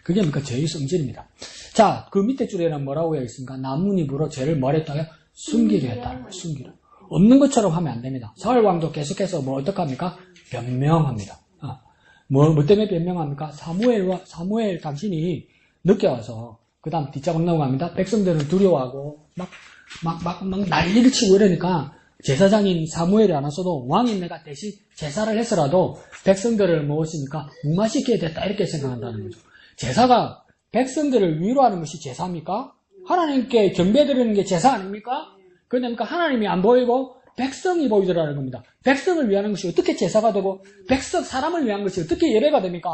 그게 뭡니까? 죄의 성질입니다. 자, 그 밑에 줄에는 뭐라고 해야겠습니까? 나뭇잎으로 죄를 뭘 했다고요? 숨기려 했다는 거예요. 숨기려. 없는 것처럼 하면 안 됩니다. 사울왕도 계속해서 뭐 어떡합니까? 변명합니다. 뭐 때문에 변명합니까? 사무엘 당신이 늦게 와서 그 다음 뒷작업 넘어갑니다. 백성들은 두려워하고 막 난리를 치고 이러니까 제사장인 사무엘이 안 왔어도 왕인 내가 대신 제사를 해서라도 백성들을 무엇입니까? 무마시키게 됐다 이렇게 생각한다는 거죠. 제사가 백성들을 위로하는 것이 제사입니까? 하나님께 경배드리는 게 제사 아닙니까? 그러니까 하나님이 안 보이고 백성이 보이더라는 겁니다. 백성을 위하는 것이 어떻게 제사가 되고 사람을 위한 것이 어떻게 예배가 됩니까?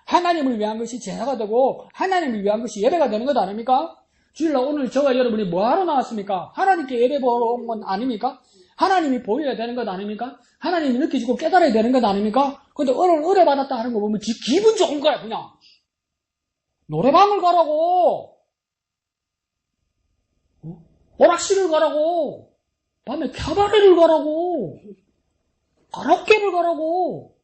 하나님을 위한 것이 제사가 되고 하나님을 위한 것이 예배가 되는 것 아닙니까? 주일날 오늘 저와 여러분이 뭐하러 나왔습니까? 하나님께 예배 보러 온 건 아닙니까? 하나님이 보여야 되는 것 아닙니까? 하나님이 느끼지고 깨달아야 되는 것 아닙니까? 근데 오늘 은혜 받았다 하는 거 보면 기분 좋은 거야 그냥. 노래방을 가라고. 오락실을 가라고. 밤에 캬바레를 가라고. 가라오케를 가라고.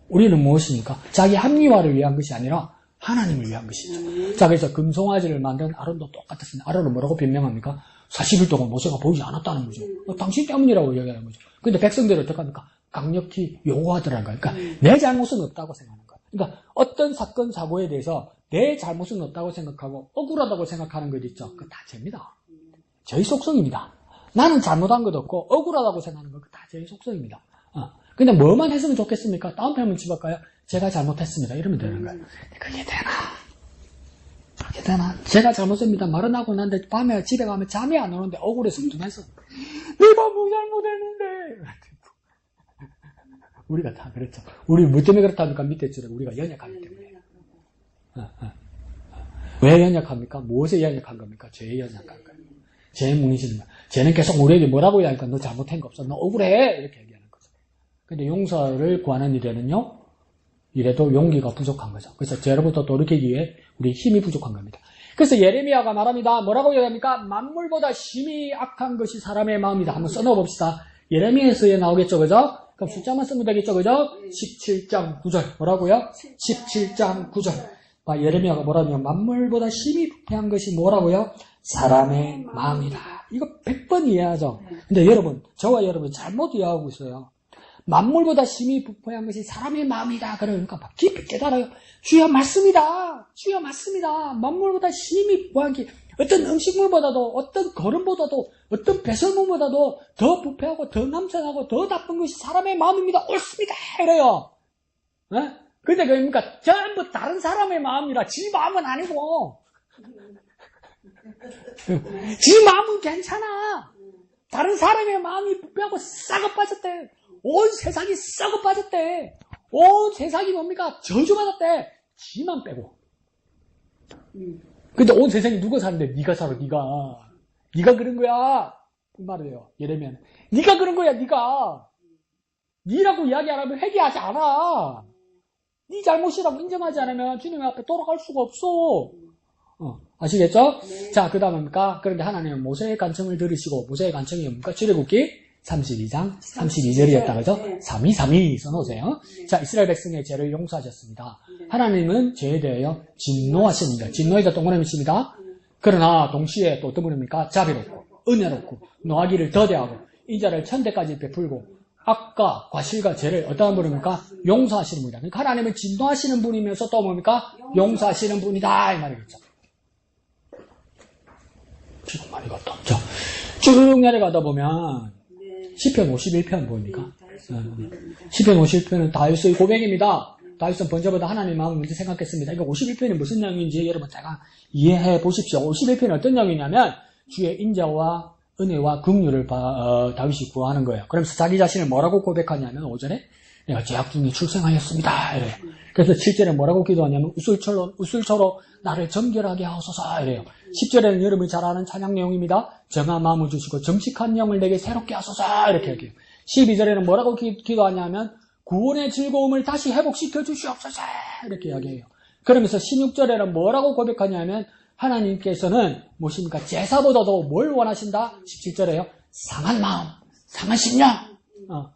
우리는 무엇입니까? 자기 합리화를 위한 것이 아니라 하나님을 위한 것이죠. 자, 그래서 금송아지를 만든 아론도 똑같았습니다. 아론은 뭐라고 변명합니까? 40일 동안 모세가 보이지 않았다는 거죠. 당신 때문이라고 얘기하는 거죠. 근데 백성들은 어떻게 합니까? 강력히 요구하더라는 거예요. 그러니까 내 잘못은 없다고 생각하는 거예요. 그러니까 어떤 사건, 사고에 대해서 내 잘못은 없다고 생각하고 억울하다고 생각하는 것 있죠. 그거 다 죄입니다. 저희 속성입니다. 나는 잘못한 것도 없고 억울하다고 생각하는 거 다 저희 속성입니다. 근데 뭐만 했으면 좋겠습니까? 다음 편은 집할까요? 제가 잘못했습니다. 이러면 되는 거예요. 그게 되나? 그게 되나? 제가 잘못했습니다. 말은 하고 난데 밤에 집에 가면 잠이 안 오는데 억울해서 뚱해서 내가 뭐 잘못했는데. 우리가 다 그렇죠. 우리 뭐 때문에 그렇답니까? 밑에 줄에 우리가 연약하기 때문에. 왜 연약합니까? 무엇에 연약한 겁니까? 죄에 연약한 거예요. 죄에 뭉이지는 거예요. 죄는 계속 우리에게 뭐라고 이야기하니까 너 잘못한 거 없어. 너 억울해. 이렇게 얘기하는 거죠. 근데 용서를 구하는 일에는요, 이래도 용기가 부족한 거죠. 그래서 죄로부터 돌이키기 위해 우리 힘이 부족한 겁니다. 그래서 예레미야가 말합니다. 뭐라고 얘기합니까? 만물보다 심히 악한 것이 사람의 마음이다. 한번 써넣어봅시다. 예레미야서에 나오겠죠, 그죠? 그럼 숫자만 쓰면 되겠죠, 그죠? 17장 9절. 뭐라고요? 17장 9절. 예레미야가 뭐라면 만물보다 심히 부패한 것이 뭐라고요? 사람의 마음이다. 이거 100번 이해하죠? 근데 여러분, 저와 여러분 잘못 이해하고 있어요. 만물보다 심히 부패한 것이 사람의 마음이다. 그러니까 막 깊이 깨달아요. 주여 맞습니다. 주여 맞습니다. 만물보다 심히 부패한 게 어떤 음식물보다도 어떤 걸음보다도 어떤 배설물보다도 더 부패하고 더 남산하고 더 나쁜 것이 사람의 마음입니다. 옳습니다. 이래요. 근데 그러니까 전부 다른 사람의 마음이라 지 마음은 아니고 지 마음은 괜찮아. 다른 사람의 마음이 부패하고 썩어 빠졌대. 온 세상이 썩어 빠졌대. 온 세상이 뭡니까? 저주받았대. 지만 빼고. 근데 온 세상이 누가 사는데? 네가 살아. 네가 그런 거야. 그 말이에요. 예레미야는 네가 그런 거야. 네가 네라고 이야기 안 하면 회개하지 않아. 네 잘못이라고 인정하지 않으면 주님 앞에 돌아갈 수가 없어. 아시겠죠? 네. 자, 그 다음에 뭡니까? 그런데 하나님은 모세의 간청을 들으시고, 모세의 간청이 뭡니까? 출애굽기 32장 32절이었다. 그죠? 네. 3.2 써놓으세요. 네. 자, 이스라엘 백성의 죄를 용서하셨습니다. 네. 하나님은 죄에 대하여 진노하십니다. 진노에다 동그라미 칩니다. 그러나 동시에 또 어떤 분입니까? 자비롭고, 은혜롭고, 노하기를 더대하고, 인자를 천대까지 베풀고, 악과 과실과 죄를 어떠한 분입니까? 용서하시는 분이다. 그러니까 하나님은 진노하시는 분이면서 또 뭡니까? 용서하시는 분이다. 이 말이겠죠. 지금 많이 갔다. 자, 쭉 내려가다 보면 시편 51편 보입니까? 시편 51편은 다윗의 고백입니다. 다윗은 번제보다 하나님의 마음을 먼저 생각했습니다. 이거 51편이 무슨 내용인지 여러분 제가 이해해 보십시오. 51편은 어떤 내용이냐면 주의 인자와 은혜와 긍휼을 다윗이 구하는 거예요. 그러면서 자기 자신을 뭐라고 고백하냐면 5절에 내가 죄악 중에 출생하였습니다. 이래요. 그래서 7절에 뭐라고 기도하냐면 우슬초로 나를 정결하게 하소서 이래요. 10절에는 여러분이 잘 아는 찬양 내용입니다. 정한 마음을 주시고 정직한 영을 내게 새롭게 하소서 이렇게 얘기해요. 12절에는 뭐라고 기도하냐면 구원의 즐거움을 다시 회복시켜 주시옵소서 이렇게 이야기해요. 그러면서 16절에는 뭐라고 고백하냐면 하나님께서는 무엇입니까? 제사보다도 뭘 원하신다? 17절에요. 상한 마음, 상한 심령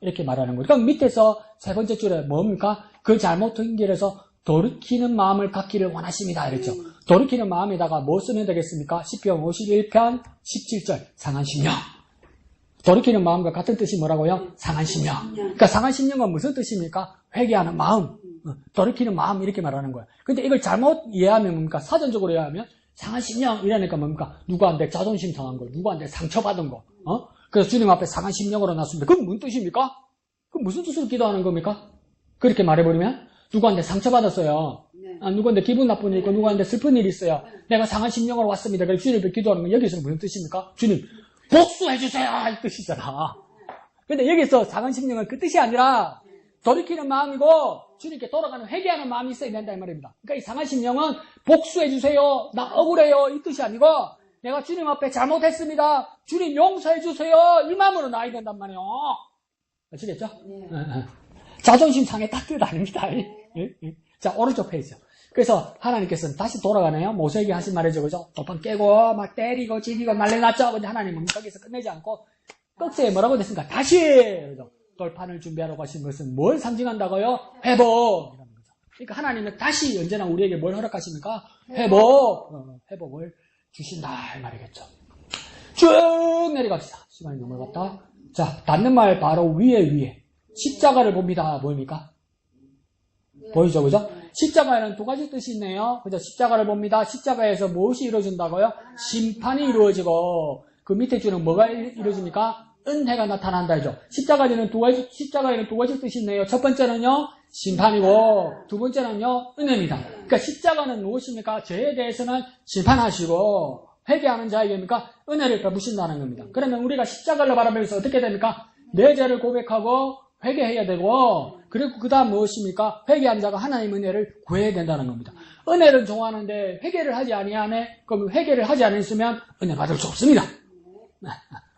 이렇게 말하는 거예요. 그럼 밑에서 세 번째 줄에 뭡니까? 그 잘못된 길에서 돌이키는 마음을 갖기를 원하십니다. 이랬죠. 돌이키는 마음에다가 뭐 쓰면 되겠습니까? 시편 51편 17절 상한 심령. 돌이키는 마음과 같은 뜻이 뭐라고요? 상한 심령. 그러니까 상한 심령은 무슨 뜻입니까? 회개하는 마음, 돌이키는 마음 이렇게 말하는 거예요. 근데 이걸 잘못 이해하면 뭡니까? 사전적으로 이해하면 상한 심령 이라니까 뭡니까? 누구한테 자존심 상한 거, 누구한테 상처받은 거. 그래서 주님 앞에 상한 심령으로 났습니다. 그건 무슨 뜻입니까? 그럼 무슨 뜻으로 기도하는 겁니까? 그렇게 말해버리면 누구한테 상처받았어요. 누구한테 기분 나쁜 일 있고 누구한테 슬픈 일이 있어요. 내가 상한 심령으로 왔습니다. 그래서 주님 앞에 기도하는 건 여기서는 무슨 뜻입니까? 주님 복수해주세요 이 뜻이잖아. 근데 여기서 상한 심령은 그 뜻이 아니라 돌이키는 마음이고 주님께 돌아가는 회개하는 마음이 있어야 된다 이 말입니다. 그러니까 이 상한 심령은 복수해주세요, 나 억울해요 이 뜻이 아니고 내가 주님 앞에 잘못했습니다, 주님 용서해주세요 이 마음으로 나아야 된단 말이에요. 아시겠죠? 자존심 상해 딱 뜻 아닙니다. 자, 오른쪽 페이지요. 그래서 하나님께서는 다시 돌아가네요. 모세에게 하신 말이죠. 그죠? 돌판 깨고, 막 때리고, 죽이고, 난리 났죠. 근데 하나님은 거기서 끝내지 않고, 끝에 뭐라고 됐습니까? 다시! 그죠? 돌판을 준비하러 가신 것은 뭘 상징한다고요? 회복! 그러니까 하나님은 다시 언제나 우리에게 뭘 허락하십니까? 회복을 주신다. 이 말이겠죠. 쭉 내려갑시다. 시간이 넘어갔다. 자, 닿는 말 바로 위에. 십자가를 봅니다. 뭡니까? 보이죠, 그죠? 십자가에는 두 가지 뜻이 있네요. 그죠? 십자가를 봅니다. 십자가에서 무엇이 이루어진다고요? 심판이 이루어지고, 그 밑에 줄은 뭐가 이루어집니까? 은혜가 나타난다죠. 십자가에는 두 가지 뜻이 있네요. 첫 번째는요, 심판이고, 두 번째는요, 은혜입니다. 그러니까 십자가는 무엇입니까? 죄에 대해서는 심판하시고, 회개하는 자에게입니까? 은혜를 베푸신다는 겁니다. 그러면 우리가 십자가를 바라보면서 어떻게 됩니까? 내 죄를 고백하고, 회개해야 되고, 그리고 그 다음 무엇입니까? 회개한 자가 하나님의 은혜를 구해야 된다는 겁니다. 은혜를 좋아하는데 회개를 하지 아니하네? 그럼 회개를 하지 않으시면 은혜 받을 수 없습니다.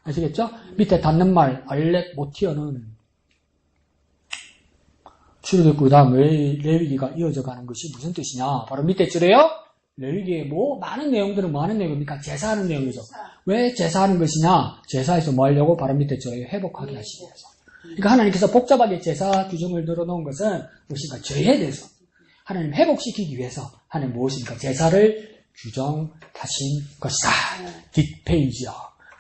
아시겠죠? 밑에 닿는 말, 알렉 모티어는 출애굽 그 다음 레위기가 이어져 가는 것이 무슨 뜻이냐? 바로 밑에 줄에요. 레위기에 많은 내용들은 뭐 하는 내용입니까? 제사하는 내용이죠. 왜 제사하는 것이냐? 제사에서 뭐 하려고? 바로 밑에 줄에 회복하게 하시기 위해서. 그러니까 하나님께서 복잡하게 제사 규정을 늘어놓은 것은 무엇인가? 죄에 대해서 하나님 회복시키기 위해서 하나님 무엇입니까? 제사를 규정하신 것이다. 뒷페이지야.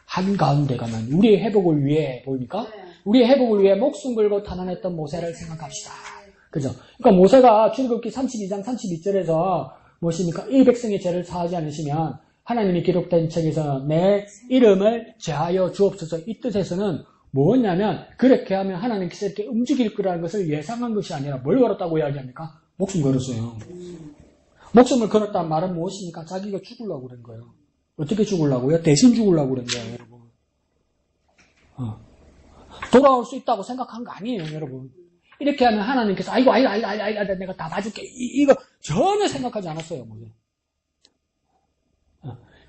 한가운데 가면 우리의 회복을 위해 보입니까? 우리의 회복을 위해 목숨 걸고 탄원했던 모세를 생각합시다. 그죠? 그러니까 모세가 출애굽기 32장 32절에서 무엇입니까? 이 백성의 죄를 사하지 않으시면 하나님이 기록된 책에서 내 이름을 제하여 주옵소서. 이 뜻에서는 뭐냐면 그렇게 하면 하나님께서 이렇게 움직일 거라는 것을 예상한 것이 아니라 뭘 걸었다고 이야기합니까? 목숨 걸었어요. 목숨을 걸었다는 말은 무엇입니까? 자기가 죽으려고 그런 거예요. 어떻게 죽으려고요? 대신 죽으려고 그런 거예요, 여러분. 돌아올 수 있다고 생각한 거 아니에요, 여러분. 이렇게 하면 하나님께서 아이고 내가 다 봐줄게. 이거 전혀 생각하지 않았어요, 뭐죠.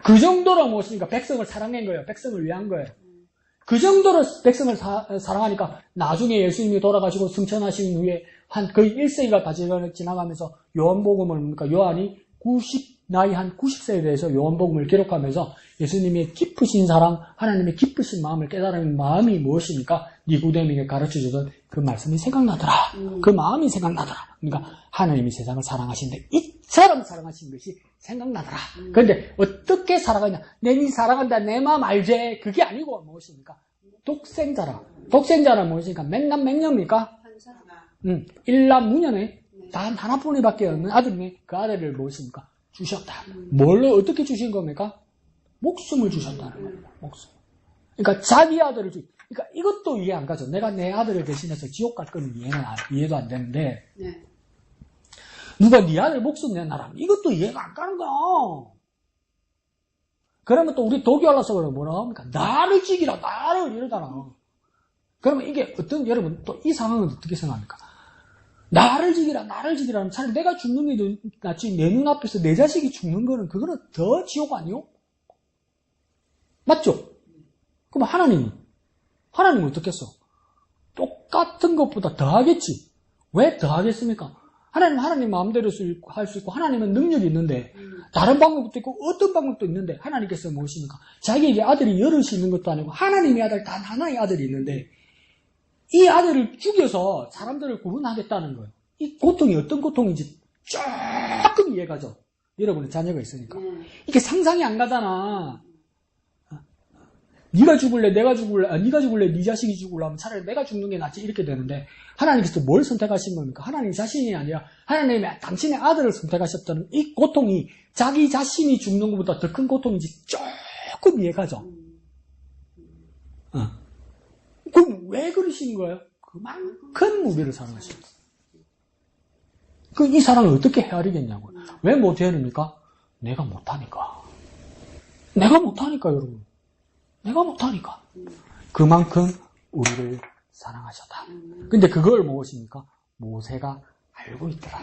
그 정도로 무엇입니까? 백성을 사랑한 거예요. 백성을 위한 거예요. 그 정도로 백성을 사랑하니까 나중에 예수님이 돌아가시고 승천하신 후에 한 거의 1세기가 다 지나가면서 요한복음을 뭡니까? 요한이 나이 한 90세에 대해서 요한복음을 기록하면서 예수님의 깊으신 사랑, 하나님의 깊으신 마음을 깨달은 마음이 무엇입니까? 니고데모에게 가르쳐주던 그 말씀이 생각나더라. 그 마음이 생각나더라. 그러니까 하나님이 세상을 사랑하시는데 이 사람 사랑하신 것이 생각나더라. 그런데 어떻게 살아가냐? 내 니 사랑한다. 내 마음 알제. 그게 아니고 무엇입니까? 독생자라. 독생자는 무엇입니까? 맹남 맹녀입니까? 일남 무녀네. 단 하나뿐이밖에 없는 아들이네. 그 아들을 무엇입니까? 주셨다. 뭘로 어떻게 주신 겁니까? 목숨을 주셨다는 겁니다. 목숨. 그러니까 자기 아들을 그러니까 이것도 이해 안 가죠. 내가 내 아들을 대신해서 지옥 갈 거는 이해도 안 되는데 누가 네 아들 목숨 내놔라. 이것도 이해가 안 가는 거야. 그러면 또 우리 독일어라서 뭐라 합니까? 나를 죽이라. 나를 이러잖아. 그러면 이게 여러분 또 이 상황은 어떻게 생각합니까? 나를 죽이라, 나를 죽이라는 차라리 내가 죽는 게 낫지. 내 눈앞에서 내 자식이 죽는 거는 그거는 더 지옥 아니요? 맞죠? 그럼 하나님은 어떻게 했어? 똑같은 것보다 더 하겠지. 왜 더 하겠습니까? 하나님 마음대로 할 수 있고 하나님은 능력이 있는데 다른 방법도 있고 어떤 방법도 있는데 하나님께서 무엇입니까? 자기에게 아들이 여럿이 있는 것도 아니고 하나님의 아들 단 하나의 아들이 있는데 이 아들을 죽여서 사람들을 구원하겠다는 거예요. 이 고통이 어떤 고통인지 조금 이해가죠. 여러분의 자녀가 있으니까. 이게 상상이 안 가잖아. 네가 죽을래, 내가 죽을래, 네가 죽을래, 네 자식이 죽을래 하면 차라리 내가 죽는 게 낫지 이렇게 되는데 하나님께서 뭘 선택하신 겁니까? 하나님 자신이 아니라 하나님의 당신의 아들을 선택하셨다는 이 고통이 자기 자신이 죽는 것보다 더 큰 고통인지 조금 이해가죠. 그럼 왜 그러신 거예요? 그만큼 우리를 사랑하시는 거예요. 이 사랑을 어떻게 헤아리겠냐고요. 왜 못 헤아립니까? 내가 못하니까. 내가 못하니까, 여러분. 내가 못하니까. 그만큼 우리를 사랑하셨다. 근데 그걸 무엇입니까? 모세가 알고 있더라.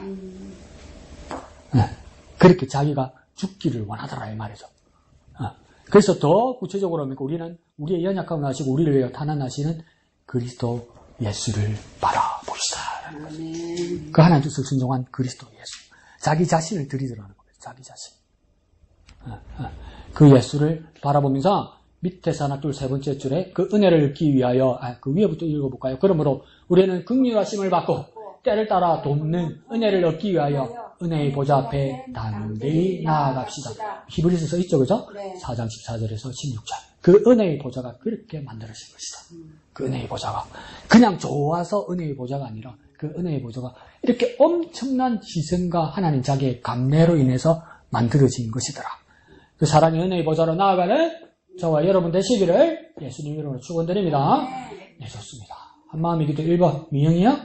그렇게 자기가 죽기를 원하더라, 이 말이죠. 그래서 더 구체적으로 하면 우리는 우리의 연약함을 아시고 우리를 위해 탄환하시는 그리스도 예수를 바라봅시다. 그 하나님 뜻을 순종한 그리스도 예수. 자기 자신을 드리더라는 거예요. 자기 자신. 그 예수를 바라보면서 밑에서 하나, 둘, 세 번째 줄에 그 은혜를 얻기 위하여, 그 위에부터 읽어볼까요? 그러므로 우리는 긍휼하심을 받고 때를 따라 돕는 은혜를 얻기 위하여 은혜의 보좌 앞에 담대히 나아갑시다. 히브리서 써 있죠, 그죠? 네. 4장 14절에서 16절. 그 은혜의 보좌가 그렇게 만들어진 것이다. 그 은혜의 보좌가. 그냥 좋아서 은혜의 보좌가 아니라 그 은혜의 보좌가 이렇게 엄청난 희생과 하나님 자기의 감내로 인해서 만들어진 것이더라. 그 사랑의 은혜의 보좌로 나아가는 저와 여러분 되시기를 예수님 이름으로 축원드립니다. 네, 좋습니다. 한마음이 기도 1번 미영이요?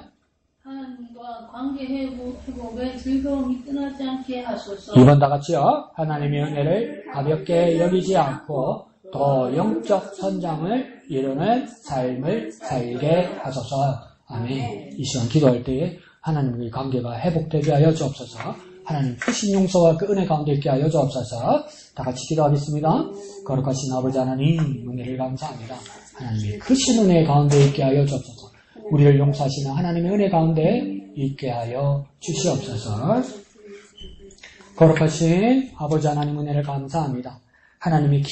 하나님과 관계회복에 즐거움이 떠나지 않게 하소서. 2번 다 같이요. 하나님의 은혜를 가볍게 여기지 않고 더 영적 선장을 이루는 삶을 살게 하소서. 아멘. 이 시간 기도할 때에 하나님의 관계가 회복되게 하여 주옵소서. 하나님 크신 용서와 그 은혜 가운데 있게 하여 주옵소서. 다 같이 기도하겠습니다. 거룩하신 아버지 하나님 은혜를 감사합니다. 하나님의 크신 은혜 가운데 있게 하여 주옵소서. 우리를 용서하시는 하나님의 은혜 가운데 있게 하여 주시옵소서. 거룩하신 아버지 하나님 은혜를 감사합니다. 하나님의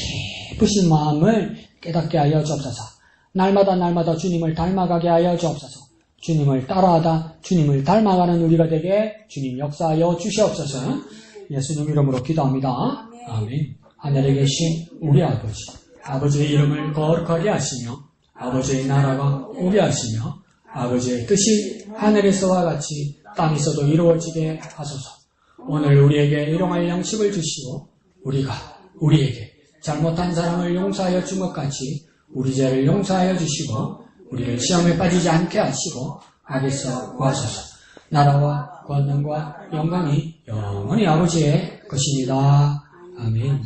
깊으신 마음을 깨닫게 하여 주옵소서. 날마다 주님을 닮아가게 하여 주옵소서. 주님을 따라하다 주님을 닮아가는 우리가 되게 주님 역사하여 주시옵소서. 예수님 이름으로 기도합니다. 아멘. 하늘에 계신 우리 아버지, 아버지의 이름을 거룩하게 하시며 아버지의 나라가 오게 하시며 아버지의 뜻이 하늘에서와 같이 땅에서도 이루어지게 하소서. 오늘 우리에게 일용할 양식을 주시고 우리가 우리에게 잘못한 사람을 용서하여 준 것 같이 우리 죄를 용서하여 주시고 우리를 시험에 빠지지 않게 하시고 악에서 구하소서. 나라와 권능과 영광이 영원히 아버지의 것입니다. 아멘.